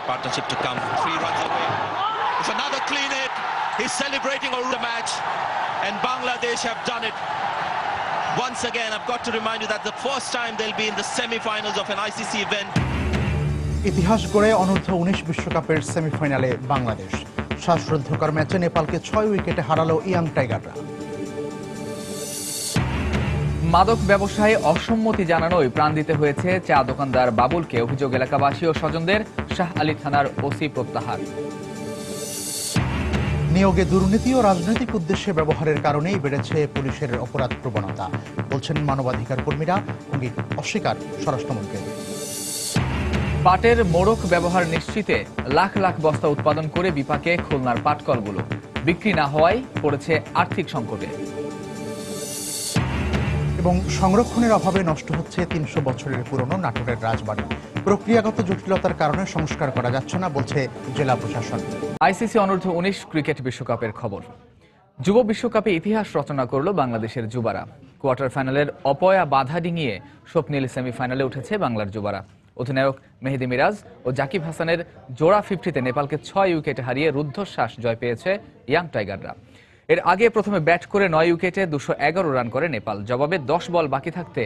that partnership to come. 3 runs away. It's another clean hit. He's celebrating all the match, and Bangladesh have done it. Once again, I've got to remind you that the first time they'll be in the semi-finals of an ICC event. ইতিহাস গড়ে অনূর্ধ্ব 19 বিশ্বকাপের সেমিফাইনালে বাংলাদেশ। শ্বাসরুদ্ধকর ম্যাচে নেপালকে 6 উইকেটে হারালো young টাইগাররা। মাদক ব্যবসায় অসম্মতি জানানোয় প্রাণ দিতে হয়েছে চা দোকানদার বাবুলকে। অভিযোগ এলাকাবাসী ও স্বজনদের। শাহ আলী থানার ওসি প্রত্যাহার। নিয়োগে দুর্নীতি ও রাজনৈতিক উদ্দেশ্যে ব্যবহারের কারণেই বেড়েছে পুলিশের অপরাধ প্রবণতা, বলছেন মানবাধিকার কর্মীরা। অস্বীকার স্বরাষ্ট্রমন্ত্রী। পাটের মোড়ক ব্যবহার নিশ্চিতে লাখ লাখ বস্তা উৎপাদন করে বিপাকে খুলনার পাটকলগুলো। বিক্রি না হওয়ায় পড়েছে আর্থিক সংকটে। এবং সংরক্ষণের অভাবে নষ্ট হচ্ছে 300 বছরের পুরনো নাটোরের রাজবাড়ি। প্রক্রিয়াগত জটিলতার কারণে সংস্কার করা যাচ্ছে না, বলছে জেলা প্রশাসন। আইসিসি অনূর্ধ্ব 19 ক্রিকেট বিশ্বকাপের খবর। যুব বিশ্বকাপে ইতিহাস রচনা করল বাংলাদেশের যুবারা। কোয়ার্টার ফাইনালের অপয়া বাধা ডিঙিয়ে স্বপ্নিল সেমিফাইনালে উঠেছে বাংলার যুবারা। অধিনায়ক মেহেদী মিরাজ ও জাকিব হাসানের জোড়া 50-তে নেপালকে 6 উইকেটে হারিয়ে রুদ্ধশ্বাস জয় পেয়েছে ইয়াং টাইগাররা। এর আগে প্রথমে ব্যাট করে 9 উইকেটে 211 রান করে নেপাল। জবাবে 10 বল বাকি থাকতে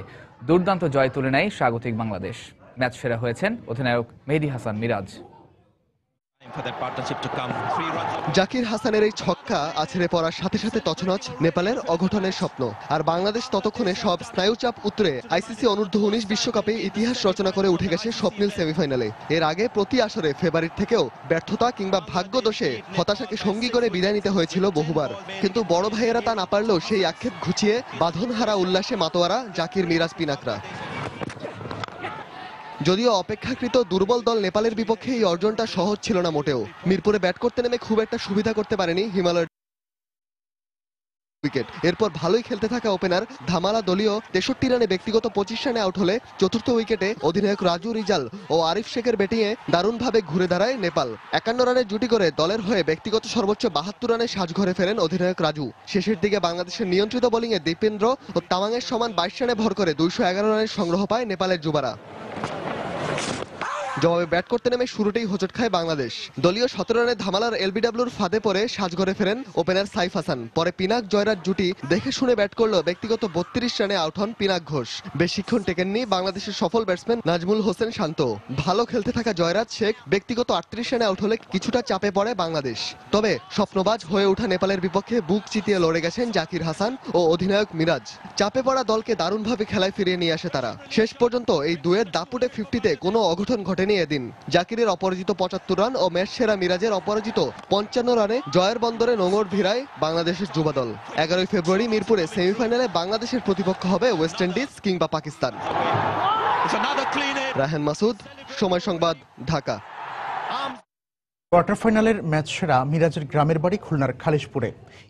দুর্দান্ত জয় তুলে নেয় স্বাগতিক বাংলাদেশ। ম্যাচ ফেরা হয়েছেন অধিনায়ক মেহেদী হাসান মিরাজ। জাকির হাসানের এই ছক্কা আছড়ে পড়ার সাথে সাথে তছনছ নেপালের অঘটনের স্বপ্ন। আর বাংলাদেশ ততক্ষণে সব স্নায়ুচাপ উতরে আইসিসি অনূর্ধ্ব 19 বিশ্বকাপে ইতিহাস রচনা করে উঠে গেছে স্বপ্নিল সেমিফাইনালে। এর আগে প্রতি আসরে ফেভারিট থেকেও ব্যর্থতা কিংবা ভাগ্যদোষে হতাশাকে সঙ্গী করে বিদায় নিতে হয়েছিল বহুবার। কিন্তু বড় ভাইয়েরা তা না পারলেও সেই আক্ষেপ ঘুচিয়ে বাঁধনহারা উল্লাসে মাতোয়ারা জাকির মিরাজ পিনাকরা। যদিও অপেক্ষাকৃত দুর্বল দল নেপালের বিপক্ষে এই অর্জনটা সহজ ছিল না মোটেও। মিরপুরে ব্যাট করতে নেমে খুব একটা সুবিধা করতে পারেনি হিমালয়ের উইকেট। এরপর ভালোই খেলতে থাকা ওপেনার ধামালা দলীয় 63 রানে ব্যক্তিগত 25 রানে আউট হলে চতুর্থ উইকেটে অধিনায়ক রাজু রিজাল ও আরিফ শেখের ব্যাটিংয়ে দারুণভাবে ঘুরে দাঁড়ায় নেপাল। 51 রানের জুটি করে দলের হয়ে ব্যক্তিগত সর্বোচ্চ 72 রানে সাজঘরে ফেরেন অধিনায়ক রাজু। শেষের দিকে বাংলাদেশের নিয়ন্ত্রিত বোলিংয়ে দীপেন্দ্র ও তামাংয়ের সমান 22 রানে ভর করে 211 রানের সংগ্রহ পায় নেপালের যুবারা। জবাবে ব্যাট করতে নেমে শুরুতেই হোঁচট খায় বাংলাদেশ। দলীয় 17 রানে ধামালার এলবিডব্লিউর ফাঁদে পড়ে সাজঘরে ফেরেন ওপেনার সাইফ হাসান। পরে পিনাক জয়রাজ জুটি দেখে শুনে ব্যাট করলেও ব্যক্তিগত 32 রানে আউট হন পিনাক ঘোষ। বেশিক্ষণ টেকেননি বাংলাদেশের সফল ব্যাটসম্যান নাজমুল হোসেন শান্ত। ভালো খেলতে থাকা জয়রাজ শেখ ব্যক্তিগত 38 রানে আউট হলে কিছুটা চাপে পড়ে বাংলাদেশ। তবে স্বপ্নবাজ হয়ে ওঠা নেপালের বিপক্ষে বুক চিতিয়ে লড়ে গেছেন জাকির হাসান ও অধিনায়ক মিরাজ। চাপে পড়া দলকে দারুণভাবে খেলায় ফিরিয়ে নিয়ে আসে তারা। শেষ পর্যন্ত এই দুয়ের দাপুটে 50-তে কোনো অঘটন ঘটেনি এদিন। জাকিরের অপরাজিত 75 রান ও ম্যাচ সেরা মিরাজের অপরাজিত 55 রানে জয়ের বন্দরে নোঙর ভিড়ায় বাংলাদেশের যুবা দল। 11 ফেব্রুয়ারি মিরপুরে সেমিফাইনালে বাংলাদেশের প্রতিপক্ষ হবে ওয়েস্ট ইন্ডিজ কিংবা পাকিস্তান। রাহেন মাসুদ, সময় সংবাদ, ঢাকা। কোয়ার্টার ফাইনালের ম্যাচ সেরা মিরাজের গ্রামের বাড়ি খুলনার খালিশপুরে।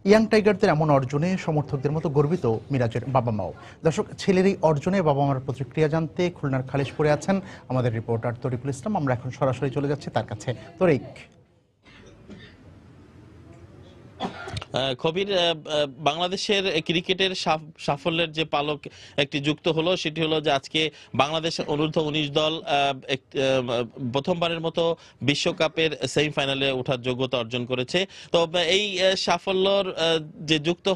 ইয়াং টাইগারদের এমন অর্জনে সমর্থকদের মতো গর্বিত মিরাজের বাবা মাও। দর্শক, ছেলের এই অর্জনে বাবা মার প্রতিক্রিয়া জানতে খুলনার খালিশপুরে আছেন আমাদের রিপোর্টার তরিকুল ইসলাম। আমরা এখন সরাসরি চলে যাচ্ছি তার কাছে। তরিক, কবির, বাংলাদেশের ক্রিকেটের সাফল্যের যে পালক একটি যুক্ত হলো সেটি হলো যে আজকে বাংলাদেশ অনূর্ধ্ব 19 দল প্রথমবারের মতো বিশ্বকাপের সেমিফাইনালে ওঠার যোগ্যতা অর্জন করেছে। তো এই সাফল্যর যে যুক্ত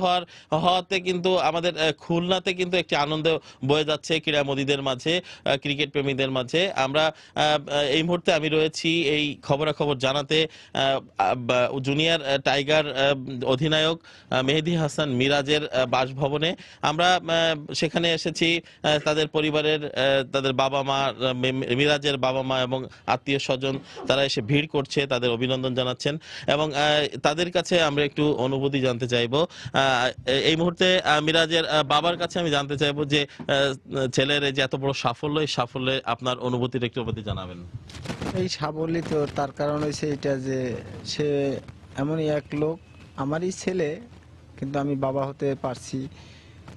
হওয়াতে কিন্তু আমাদের খুলনাতে কিন্তু একটি আনন্দ বয়ে যাচ্ছে ক্রীড়ামোদীদের মাঝে, ক্রিকেট প্রেমীদের মাঝে। আমরা এই মুহূর্তে আমি রয়েছি এই খবরাখবর জানাতে জুনিয়র টাইগার অধিনায়ক মেহেদী হাসান মিরাজের বাসভবনে। আমরা সেখানে এসেছি তাদের পরিবারের, তাদের বাবা মা, মিরাজের বাবা মা এবং আত্মীয় স্বজন তারা এসে ভিড় করছে, তাদের অভিনন্দন জানাচ্ছেন এবং তাদের কাছে আমরা একটু অনুভূতি জানতে চাইব। এই মুহূর্তে মিরাজের বাবার কাছে আমি জানতে চাইবো যে ছেলের যে এত বড় সাফল্য, এই সাফল্যে আপনার অনুভূতির একটু প্রতি জানাবেন। এই সাফল্য তো তার কারণ হয়েছে এটা যে সে এমনই এক লোক, আমারই ছেলে কিন্তু আমি বাবা হতে পারছি।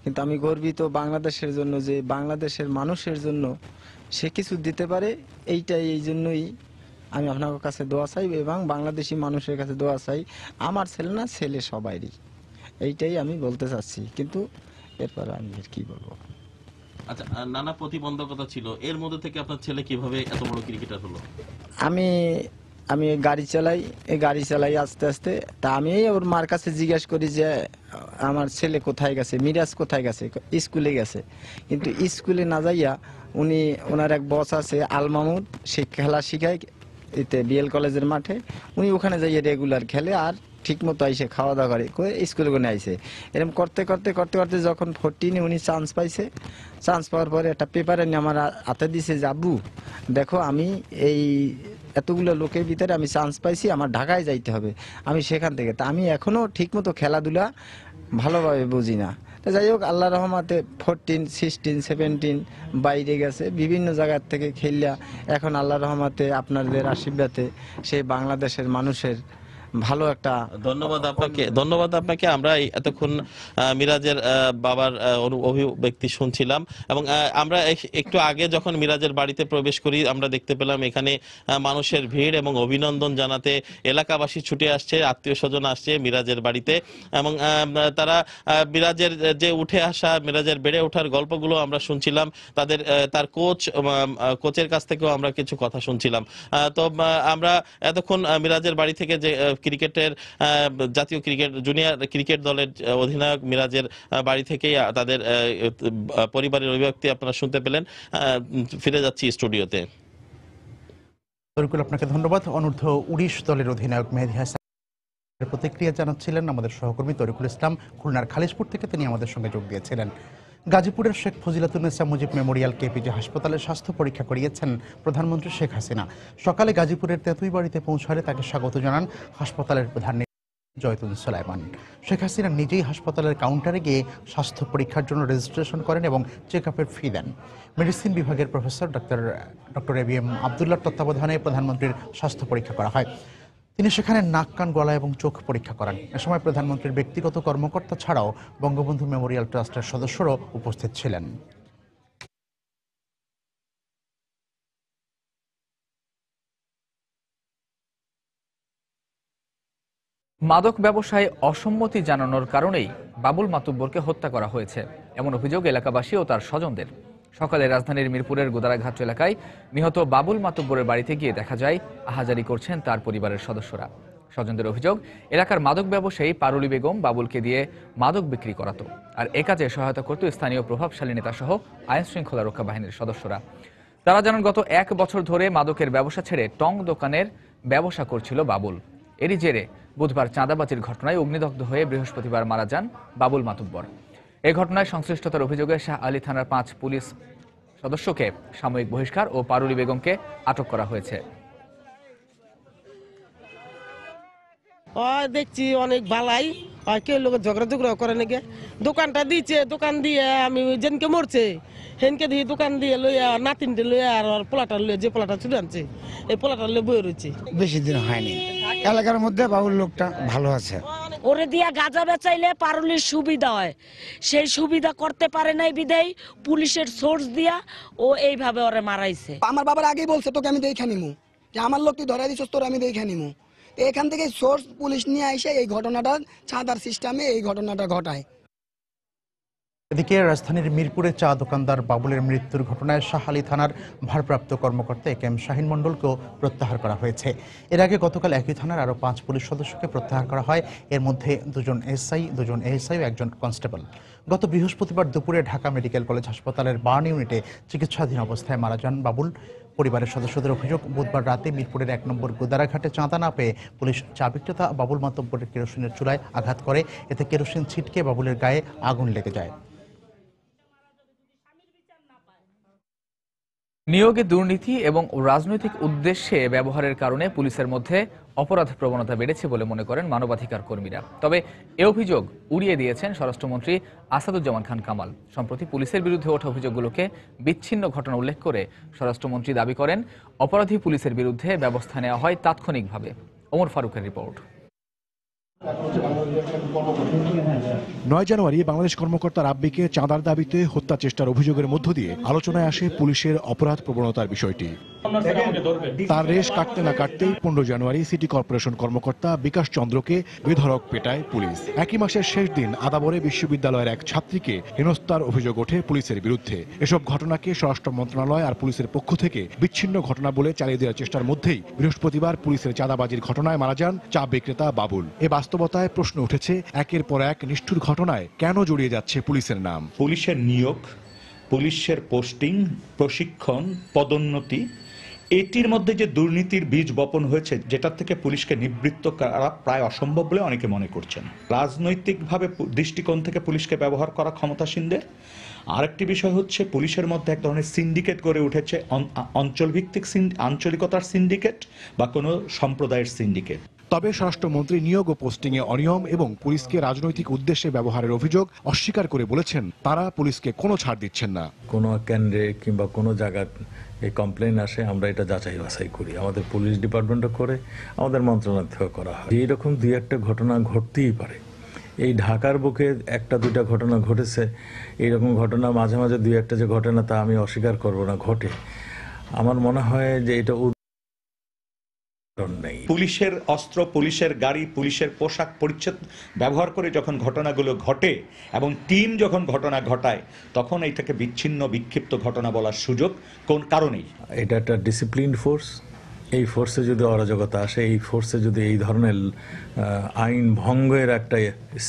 কিন্তু আমি গর্বিত বাংলাদেশের জন্য যে বাংলাদেশের মানুষের জন্য সে কিছু দিতে পারে, এইটাই এই জন্যই আমি আপনার কাছে দোয়া চাই এবং বাংলাদেশি মানুষের কাছে দোয়া চাই। আমার ছেলে না, ছেলে সবাইরই, এইটাই আমি বলতে চাচ্ছি। কিন্তু এরপর আমি আর কি বলবো। আচ্ছা, নানা প্রতিবন্ধকতা ছিল, এর মধ্যে থেকে আপনার ছেলে কিভাবে এত বড় ক্রিকেটার হলো? আমি আমি গাড়ি চালাই, এই গাড়ি চালাই আস্তে আস্তে। তা আমি ওর মার কাছে জিজ্ঞাসা করি যে আমার ছেলে কোথায় গেছে, মিরাজ কোথায় গেছে, স্কুলে গেছে। কিন্তু স্কুলে না যাইয়া ওনার এক বস আছে আল মাহমুদ, সে খেলা শিখায় এতে বিএল কলেজের মাঠে। উনি ওখানে যাইয়ে রেগুলার খেলে আর ঠিক মতো আইসে খাওয়া দাওয়া করে স্কুলে কোনে আইসে। এরকম করতে করতে করতে করতে যখন 14 উনি চান্স পাইছে, চান্স পাওয়ার পরে একটা পেপারে নিয়ে আমার হাতে দিছে যে আব্বু দেখো আমি এই এতগুলো লোকের ভিতরে আমি চান্স পাইছি, আমার ঢাকায় যাইতে হবে। আমি সেখান থেকে তা আমি এখনো ঠিক মতো খেলাধুলা ভালোভাবে বুঝি না। তো যাই হোক আল্লাহ রহমতে 14, 16, 17 বাইরে গেছে বিভিন্ন জায়গার থেকে খেললা। এখন আল্লাহ রহমতে আপনাদের আশীর্বাদে সেই বাংলাদেশের মানুষের ভালো একটা ধন্যবাদ আপনাকে। আমরা এতক্ষণ মিরাজের বাবার অভিব্যক্তি শুনছিলাম এবং আমরা একটু আগে যখন মিরাজের বাড়িতে প্রবেশ করি আমরা দেখতে পেলাম এখানে মানুষের ভিড় এবং অভিনন্দন জানাতে এলাকাবাসী ছুটে আসছে, আত্মীয় স্বজন আসছে মিরাজের বাড়িতে এবং তারা মিরাজের যে উঠে আসা, মিরাজের বেড়ে ওঠার গল্পগুলো আমরা শুনছিলাম। তার কোচের কাছ থেকেও আমরা কিছু কথা শুনছিলাম। তো আমরা এতক্ষণ মিরাজের বাড়ি থেকে যে ক্রিকেটের জাতীয় জুনিয়র ক্রিকেট দলের অধিনায়ক মিরাজের বাড়ি থেকেই তাদের পরিবারের অভিব্যক্তি আপনারা শুনতে পেলেন। ফিরে যাচ্ছি স্টুডিওতে। আপনাকে ধন্যবাদ। অনূর্ধ্ব 19 দলের অধিনায়ক মেহেদী হাসান প্রতিক্রিয়া জানাচ্ছিলেন আমাদের সহকর্মী তরিকুল ইসলাম খুলনার খালিশপুর থেকে, তিনি আমাদের সঙ্গে যোগ দিয়েছিলেন। গাজীপুরের শেখ ফজিলাতুন্নেসা মুজিব মেমোরিয়াল কেপিজে হাসপাতালে স্বাস্থ্য পরীক্ষা করিয়েছেন প্রধানমন্ত্রী শেখ হাসিনা। সকালে গাজীপুরের তেঁতুইবাড়িতে পৌঁছালে তাকে স্বাগত জানান হাসপাতালের প্রধান জয়তুন সুলাইমান। শেখ হাসিনা নিজেই হাসপাতালের কাউন্টারে গিয়ে স্বাস্থ্য পরীক্ষার জন্য রেজিস্ট্রেশন করেন এবং চেক আপের ফি দেন। মেডিসিন বিভাগের প্রফেসর ডক্টর এবিএম আবদুল্লাহর তত্ত্বাবধানে প্রধানমন্ত্রীর স্বাস্থ্য পরীক্ষা করা হয়। তিনি সেখানে নাক, কান, গলা এবং চোখ পরীক্ষা করেন। এ সময় প্রধানমন্ত্রীর ব্যক্তিগত কর্মকর্তা ছাড়াও বঙ্গবন্ধু মেমোরিয়াল ট্রাস্টের সদস্যরাও উপস্থিত ছিলেন। মাদক ব্যবসায় অসম্মতি জানানোর কারণেই বাবুল মাতুব্বরকে হত্যা করা হয়েছে, এমন অভিযোগ এলাকাবাসী ও তার স্বজনদের। সকালে রাজধানীর মিরপুরের গোদারাঘাট এলাকায় নিহত বাবুল মাতুব্বরের বাড়িতে গিয়ে দেখা যায় আহাজারি করছেন তার পরিবারের সদস্যরা। স্বজনদের অভিযোগ, এলাকার মাদক ব্যবসায়ী পারুলি বেগম বাবুলকে দিয়ে মাদক বিক্রি করাতো, আর এ কাজে সহায়তা করত স্থানীয় প্রভাবশালী নেতাসহ আইন শৃঙ্খলা রক্ষা বাহিনীর সদস্যরা। তারা জানান গত 1 বছর ধরে মাদকের ব্যবসা ছেড়ে টং দোকানের ব্যবসা করছিল বাবুল। এরই জেরে বুধবার চাঁদাবাজির ঘটনায় অগ্নিদগ্ধ হয়ে বৃহস্পতিবার মারা যান বাবুল মাতুব্বর। এই ঘটনায় সংশ্লিষ্টতার অভিযোগে শাহ আলী থানার 5 পুলিশ সদস্যকে সাময়িক বহিষ্কার ও পারুলি বেগমকে আটক করা হয়েছে। দেখছি অনেক ভালাই কেউ লোক ঝগড়া করে নাকি দোকানটা দিচ্ছে, দোকান দিয়ে আমি যেনকে মরছে হেনকে দিয়ে দোকান দিয়ে লইয়া নাতিনটে লইয়া আর পোলাটা লইয়া যে পোলাটা চুলে আনছে এই পোলাটা লইয়া বয়ে রয়েছে। বেশি দিন হয়নি, এলাকার মধ্যে বাবুল লোকটা ভালো আছে। ওরে দিয়া গাঁজা বেচাইলে পারুলির সুবিধা হয়, সেই সুবিধা করতে পারে নাই বিধায় পুলিশের সোর্স দিয়া ও এইভাবে ওরে মারাইছে। আমার বাবার আগেই বলছে তোকে আমি দেখে নিমু, যে আমার লোক তুই ধরে দিচ্ছিস, তোর আমি দেখে নিমু। এখান থেকে সোর্স পুলিশ নিয়ে এসে এই ঘটনাটা চাঁদার সিস্টেমে এই ঘটনাটা ঘটায়। এদিকে রাজধানীর মিরপুরে চা দোকানদার বাবুলের মৃত্যুর ঘটনায় শাহ আলী থানার ভারপ্রাপ্ত কর্মকর্তা একেএম শাহিন মণ্ডলকেও প্রত্যাহার করা হয়েছে। এর আগে গতকাল একই থানার আরও 5 পুলিশ সদস্যকে প্রত্যাহার করা হয়। এর মধ্যে 2 এসআই, 2 এএসআই ও 1 কনস্টেবল। গত বৃহস্পতিবার দুপুরে ঢাকা মেডিকেল কলেজ হাসপাতালের বার্ন ইউনিটে চিকিৎসাধীন অবস্থায় মারা যান বাবুল। পরিবারের সদস্যদের অভিযোগ, বুধবার রাতে মিরপুরের 1 নম্বর গোদারাঘাটে চাঁদা না পেয়ে পুলিশ চা বিক্রেতা বাবুল মাতুব্বরের কেরোসিনের চুলায় আঘাত করে। এতে কেরোসিন ছিটকে বাবুলের গায়ে আগুন লেগে যায়। নিয়োগে দুর্নীতি এবং রাজনৈতিক উদ্দেশ্যে ব্যবহারের কারণে পুলিশের মধ্যে অপরাধ প্রবণতা বেড়েছে বলে মনে করেন মানবাধিকার কর্মীরা। তবে এ অভিযোগ উড়িয়ে দিয়েছেন স্বরাষ্ট্রমন্ত্রী আসাদুজ্জামান খান কামাল। সম্প্রতি পুলিশের বিরুদ্ধে ওঠা অভিযোগগুলোকে বিচ্ছিন্ন ঘটনা উল্লেখ করে স্বরাষ্ট্রমন্ত্রী দাবি করেন অপরাধী পুলিশের বিরুদ্ধে ব্যবস্থা নেওয়া হয় তাৎক্ষণিকভাবে। ওমর ফারুকের রিপোর্ট। 9 জানুয়ারি বাংলাদেশ কর্মকর্তা রাব্বিকে চাঁদার দাবিতে হত্যা চেষ্টার অভিযোগের মধ্য দিয়ে আলোচনায় আসে পুলিশের অপরাধ প্রবণতার বিষয়টি। তার রেশ কাটতে না কাটতেই 15 জানুয়ারি সিটি কর্পোরেশন কর্মকর্তা বিকাশ চন্দ্রকে বেধড়ক পেটায় পুলিশ। একই মাসের শেষ দিন আদাবরে বিশ্ববিদ্যালয়ের এক ছাত্রীকে হেনস্থার অভিযোগ ওঠে পুলিশের বিরুদ্ধে। এসব ঘটনাকে স্বরাষ্ট্র মন্ত্রণালয় আর পুলিশের পক্ষ থেকে বিচ্ছিন্ন ঘটনা বলে চালিয়ে দেওয়ার চেষ্টার মধ্যেই বৃহস্পতিবার পুলিশের চাঁদাবাজির ঘটনায় মারা যান চা বিক্রেতা বাবুল। এ বাস্তবতায় প্রশ্ন উঠেছে, একের পর এক নিষ্ঠুর ঘটনায় কেন জড়িয়ে যাচ্ছে পুলিশের নাম? পুলিশের নিয়োগ, পুলিশের পোস্টিং, প্রশিক্ষণ, পদোন্নতি, এটির মধ্যে যে দুর্নীতির বীজ বপন হয়েছে, যেটার থেকে পুলিশকে নিবৃত্ত করা প্রায় অসম্ভব বলে অনেকে মনে করছেন। রাজনৈতিকভাবে দৃষ্টিকোণ থেকে পুলিশকে ব্যবহার করা ক্ষমতাসীনদের। আরেকটি বিষয় হচ্ছে, পুলিশের মধ্যে এক ধরনের সিন্ডিকেট গড়ে উঠেছে, অঞ্চলভিত্তিক আঞ্চলিকতার সিন্ডিকেট বা কোনো সম্প্রদায়ের সিন্ডিকেট। তবে স্বরাষ্ট্রমন্ত্রী নিয়োগ ও পোস্টিংয়ে অনিয়ম এবং পুলিশকে রাজনৈতিক উদ্দেশ্যে ব্যবহারের অভিযোগ অস্বীকার করে বলেছেন, তারা পুলিশকে কোনো ছাড় দিচ্ছেন না। কোনো কেন্দ্রে কিংবা কোনো জায়গায় এই কমপ্লেন আসে, আমরা এটা যাচাই বাছাই করি। আমাদের পুলিশ ডিপার্টমেন্টও করে, আমাদের মন্ত্রণালয় থেকেও করা হয়। এইরকম দুই একটা ঘটনা ঘটতেই পারে। এই ঢাকার বুকে একটা দুইটা ঘটনা ঘটেছে, এইরকম ঘটনা মাঝে মাঝে দুই একটা যে ঘটনা, তা আমি অস্বীকার করব না, ঘটে। আমার মনে হয় যে এটা পুলিশের অস্ত্র, পুলিশের গাড়ি, পুলিশের পোশাক পরিচ্ছদ ব্যবহার করে যখন ঘটনাগুলো ঘটে এবং টিম যখন ঘটনা ঘটায়, তখন এইটাকে বিচ্ছিন্ন বিক্ষিপ্ত ঘটনা বলার সুযোগ কোন কারণেই। এটা একটা ডিসিপ্লিন ফোর্স। এই ফোর্সে যদি অরাজকতা আসে, এই ফোর্সে যদি এই ধরনের আইন ভঙ্গের একটা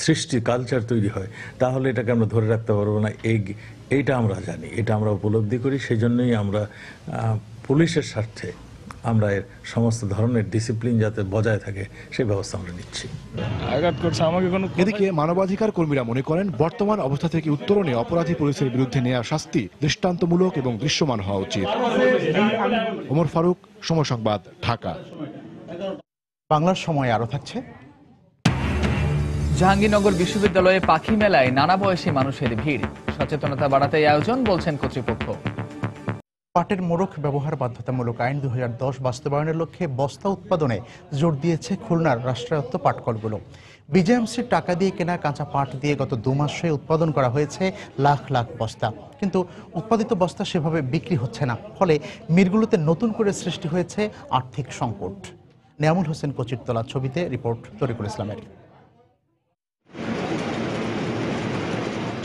সৃষ্টি কালচার তৈরি হয়, তাহলে এটাকে আমরা ধরে রাখতে পারবো না। এইটা আমরা জানি, এটা আমরা উপলব্ধি করি। সেই জন্যই আমরা পুলিশের স্বার্থে আমরা এর সমস্ত ধরনের ডিসিপ্লিন যাতে বজায় থাকে সেই ব্যবস্থা আমরা নিচ্ছি। এদিকে মানবাধিকার কর্মীরা মনে করেন, বর্তমান অবস্থা থেকে উত্তরণে অপরাধী পুলিশের বিরুদ্ধে নেওয়া শাস্তি দৃষ্টান্তমূলক এবং দৃশ্যমান হওয়া উচিত। ওমর ফারুক, সময় সংবাদ, ঢাকা। বাংলার সময় আরো থাকছে। জাহাঙ্গীরনগর বিশ্ববিদ্যালয়ে পাখি মেলায় নানা বয়সী মানুষের ভিড়। সচেতনতা বাড়াতে আয়োজন, বলছেন কর্তৃপক্ষ। পাটের মোড়ক ব্যবহার বাধ্যতামূলক আইন 2010 বাস্তবায়নের লক্ষ্যে বস্তা উৎপাদনে জোর দিয়েছে খুলনার রাষ্ট্রায়ত্ত পাটকলগুলো। বিজেএমসির টাকা দিয়ে কেনা কাঁচা পাট দিয়ে গত 2 মাসে উৎপাদন করা হয়েছে লাখ লাখ বস্তা, কিন্তু উৎপাদিত বস্তা সেভাবে বিক্রি হচ্ছে না। ফলে মিলগুলোতে নতুন করে সৃষ্টি হয়েছে আর্থিক সংকট। নিয়ামুল হোসেন কচির তোলা ছবিতে রিপোর্ট তরিকুল ইসলামের।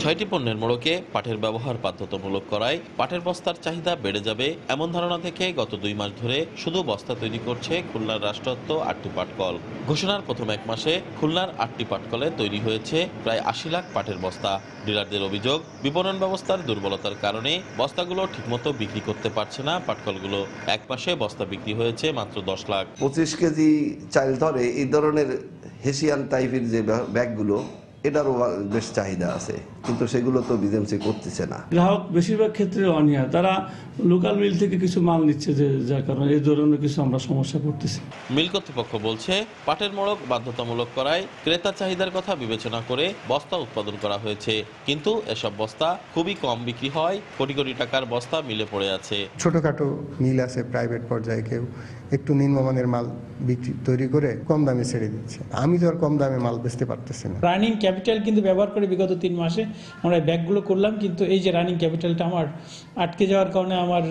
6টি পণ্যের মোড়কে পাটের ব্যবহার বাধ্যতামূলক করায় পাটের বস্তার চাহিদা বেড়ে যাবে এমন ধারণা থেকে গত 2 মাস ধরে শুধু বস্তা তৈরি করছে খুলনার রাষ্ট্রায়ত্ত 8টি পাটকল। ঘোষণার প্রথম 1 মাসে খুলনার 8টি পাটকলে তৈরি হয়েছে প্রায় 80 লাখ পাটের বস্তা। ডিলারদের অভিযোগ, বিপণন ব্যবস্থার দুর্বলতার কারণে বস্তাগুলো ঠিকমতো বিক্রি করতে পারছে না পাটকলগুলো। 1 মাসে বস্তা বিক্রি হয়েছে মাত্র 10 লাখ। 25 কেজি চাল ধরে এই ধরনের হেসিয়ান টাইপের যে ব্যাগগুলো, এটারও বেশ চাহিদা আছে, কিন্তু সেগুলো তো বিজেএমসি করতেছে না। গ্রাহক বেশিরভাগ ক্ষেত্রে অনিয়া, তারা লোকাল মিল থেকে কিছু মাল নিচ্ছে, যে যার কারণে এই ধরনের কিছু আমরা সমস্যা পড়তেছি। মিল কর্তৃপক্ষ বলছে, পাটের মোড়ক বাধ্যতামূলক করায় ক্রেতা চাহিদার কথা বিবেচনা করে বস্তা উৎপাদন করা হয়েছে, কিন্তু এসব বস্তা খুবই কম বিক্রি হয়। কোটি কোটি টাকার বস্তা মিলে পড়ে আছে। ছোটখাটো মিল আছে প্রাইভেট পর্যায়ে, কেউ একটু নিম্নমানের মাল বিক্রি তৈরি করে কম দামে ছেড়ে দিচ্ছে। আমি তো আর কম দামে মাল বেচতে পারতেছি না। রানিং ক্যাপিটাল কিন্তু ব্যবহার করে বিগত 3 মাসে আমরা ব্যাগগুলো করলাম, কিন্তু এই যে রানিং ক্যাপিটালটা আমার আটকে যাওয়ার কারণে আমার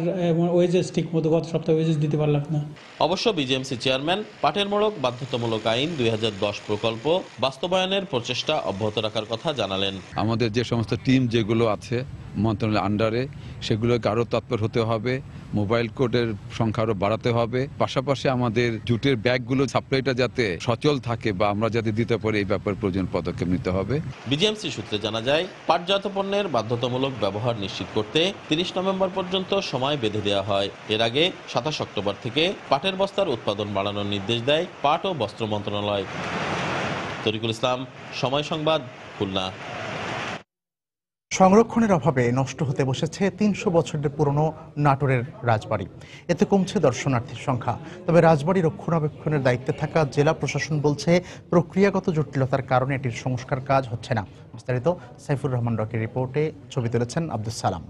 ওয়েজেস ঠিক মতো গত সপ্তাহে ওয়েজেস দিতে পারলাম না। অবশ্য বিজেএমসি চেয়ারম্যান পাটের মোড়ক বাধ্যতামূলক আইন 2010 প্রকল্প বাস্তবায়নের প্রচেষ্টা অব্যাহত রাখার কথা জানালেন। আমাদের যে সমস্ত টিম যেগুলো আছে মন্ত্রণালয়ের আন্ডারে, সেগুলোকে আরও তৎপর হতে হবে, মোবাইল কোডের সংখ্যা আরও বাড়াতে হবে। পাশাপাশি আমাদের জুটের ব্যাগগুলো সাপ্লাইটা যাতে সচল থাকে বা আমরা যাতে দিতে পারি, এই ব্যাপারে প্রয়োজন পদক্ষেপ নিতে হবে। বিজেএমসি সূত্রে জানা যায়, পাটজাত পণ্যের বাধ্যতামূলক ব্যবহার নিশ্চিত করতে 30 নভেম্বর পর্যন্ত সময় বেঁধে দেওয়া হয়। এর আগে 27 অক্টোবর থেকে পাটের বস্তার উৎপাদন বাড়ানোর নির্দেশ দেয় পাট ও বস্ত্র মন্ত্রণালয়। তরিকুল ইসলাম, সময় সংবাদ, খুলনা। সংরক্ষণের অভাবে নষ্ট হতে বসেছে 300 বছরের পুরনো নাটোরের রাজবাড়ি। এতে কমছে দর্শনার্থীর সংখ্যা। তবে রাজবাড়ি রক্ষণাবেক্ষণের দায়িত্বে থাকা জেলা প্রশাসন বলছে, প্রক্রিয়াগত জটিলতার কারণে এটির সংস্কার কাজ হচ্ছে না। বিস্তারিত সাইফুর রহমান রকির রিপোর্টে, ছবি তুলেছেন আব্দুস সালাম।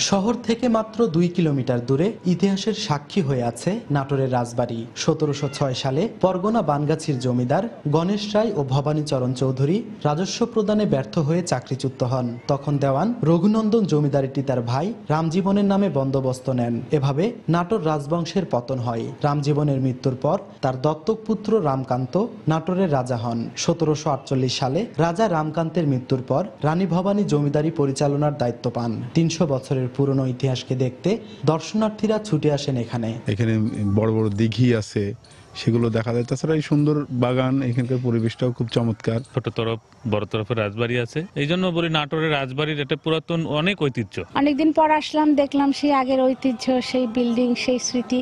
শহর থেকে মাত্র 2 কিলোমিটার দূরে ইতিহাসের সাক্ষী হয়ে আছে নাটোরের রাজবাড়ি। 1706 সালে পরগনা বানগাছির জমিদার গণেশ রায় ও ভবানীচরণ চৌধুরী রাজস্ব প্রদানে ব্যর্থ হয়ে চাকরিচ্যুত হন। তখন দেওয়ান রঘুনন্দন জমিদারটি তার ভাই রামজীবনের নামে বন্দোবস্ত নেন। এভাবে নাটোর রাজবংশের পতন হয়। রামজীবনের মৃত্যুর পর তার দত্তক পুত্র রামকান্ত নাটোরের রাজা হন। 1748 সালে রাজা রামকান্তের মৃত্যুর পর রানী ভবানী জমিদারি পরিচালনার দায়িত্ব পান। 300 বছরের পুরনো ইতিহাসকে দেখতে দর্শনার্থীরা ছুটে আসেন এখানে। এখানে বড় বড় দিঘি আছে, সেগুলো দেখা যায়। তাছাড়া এই সুন্দর বাগান, এখানকার পরিবেশটাও খুব চমৎকার। ছোট তরফ বড় তরফের রাজবাড়ি আছে, এই জন্য বলি নাটোরের রাজবাড়ির একটা পুরাতন অনেক ঐতিহ্য। অনেকদিন পর আসলাম, দেখলাম সেই আগের ঐতিহ্য, সেই বিল্ডিং, সেই স্মৃতি,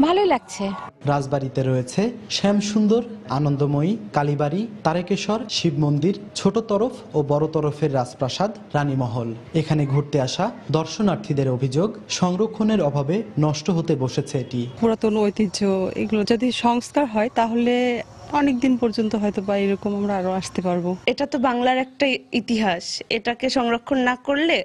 ভালোই লাগছে। রাজবাড়িতে রয়েছে শ্যামসুন্দর, আনন্দময়ী, কালীবাড়ি, তারেকেশ্বর, শিব মন্দির, ছোট তরফ ও বড় তরফের রাজপ্রাসাদ, রানীমহল। এখানে ঘুরতে আসা দর্শনার্থীদের অভিযোগ, সংরক্ষণের অভাবে নষ্ট হতে বসেছে এটি। পুরাতন ঐতিহ্য, এগুলো যদি সংস্কার হয় তাহলে অনেক দিন পর্যন্ত হয়তো বা এরকম আমরা আরো আসতে পারবো। এটা তো বাংলার একটা ইতিহাস, এটাকে সংরক্ষণ না করলে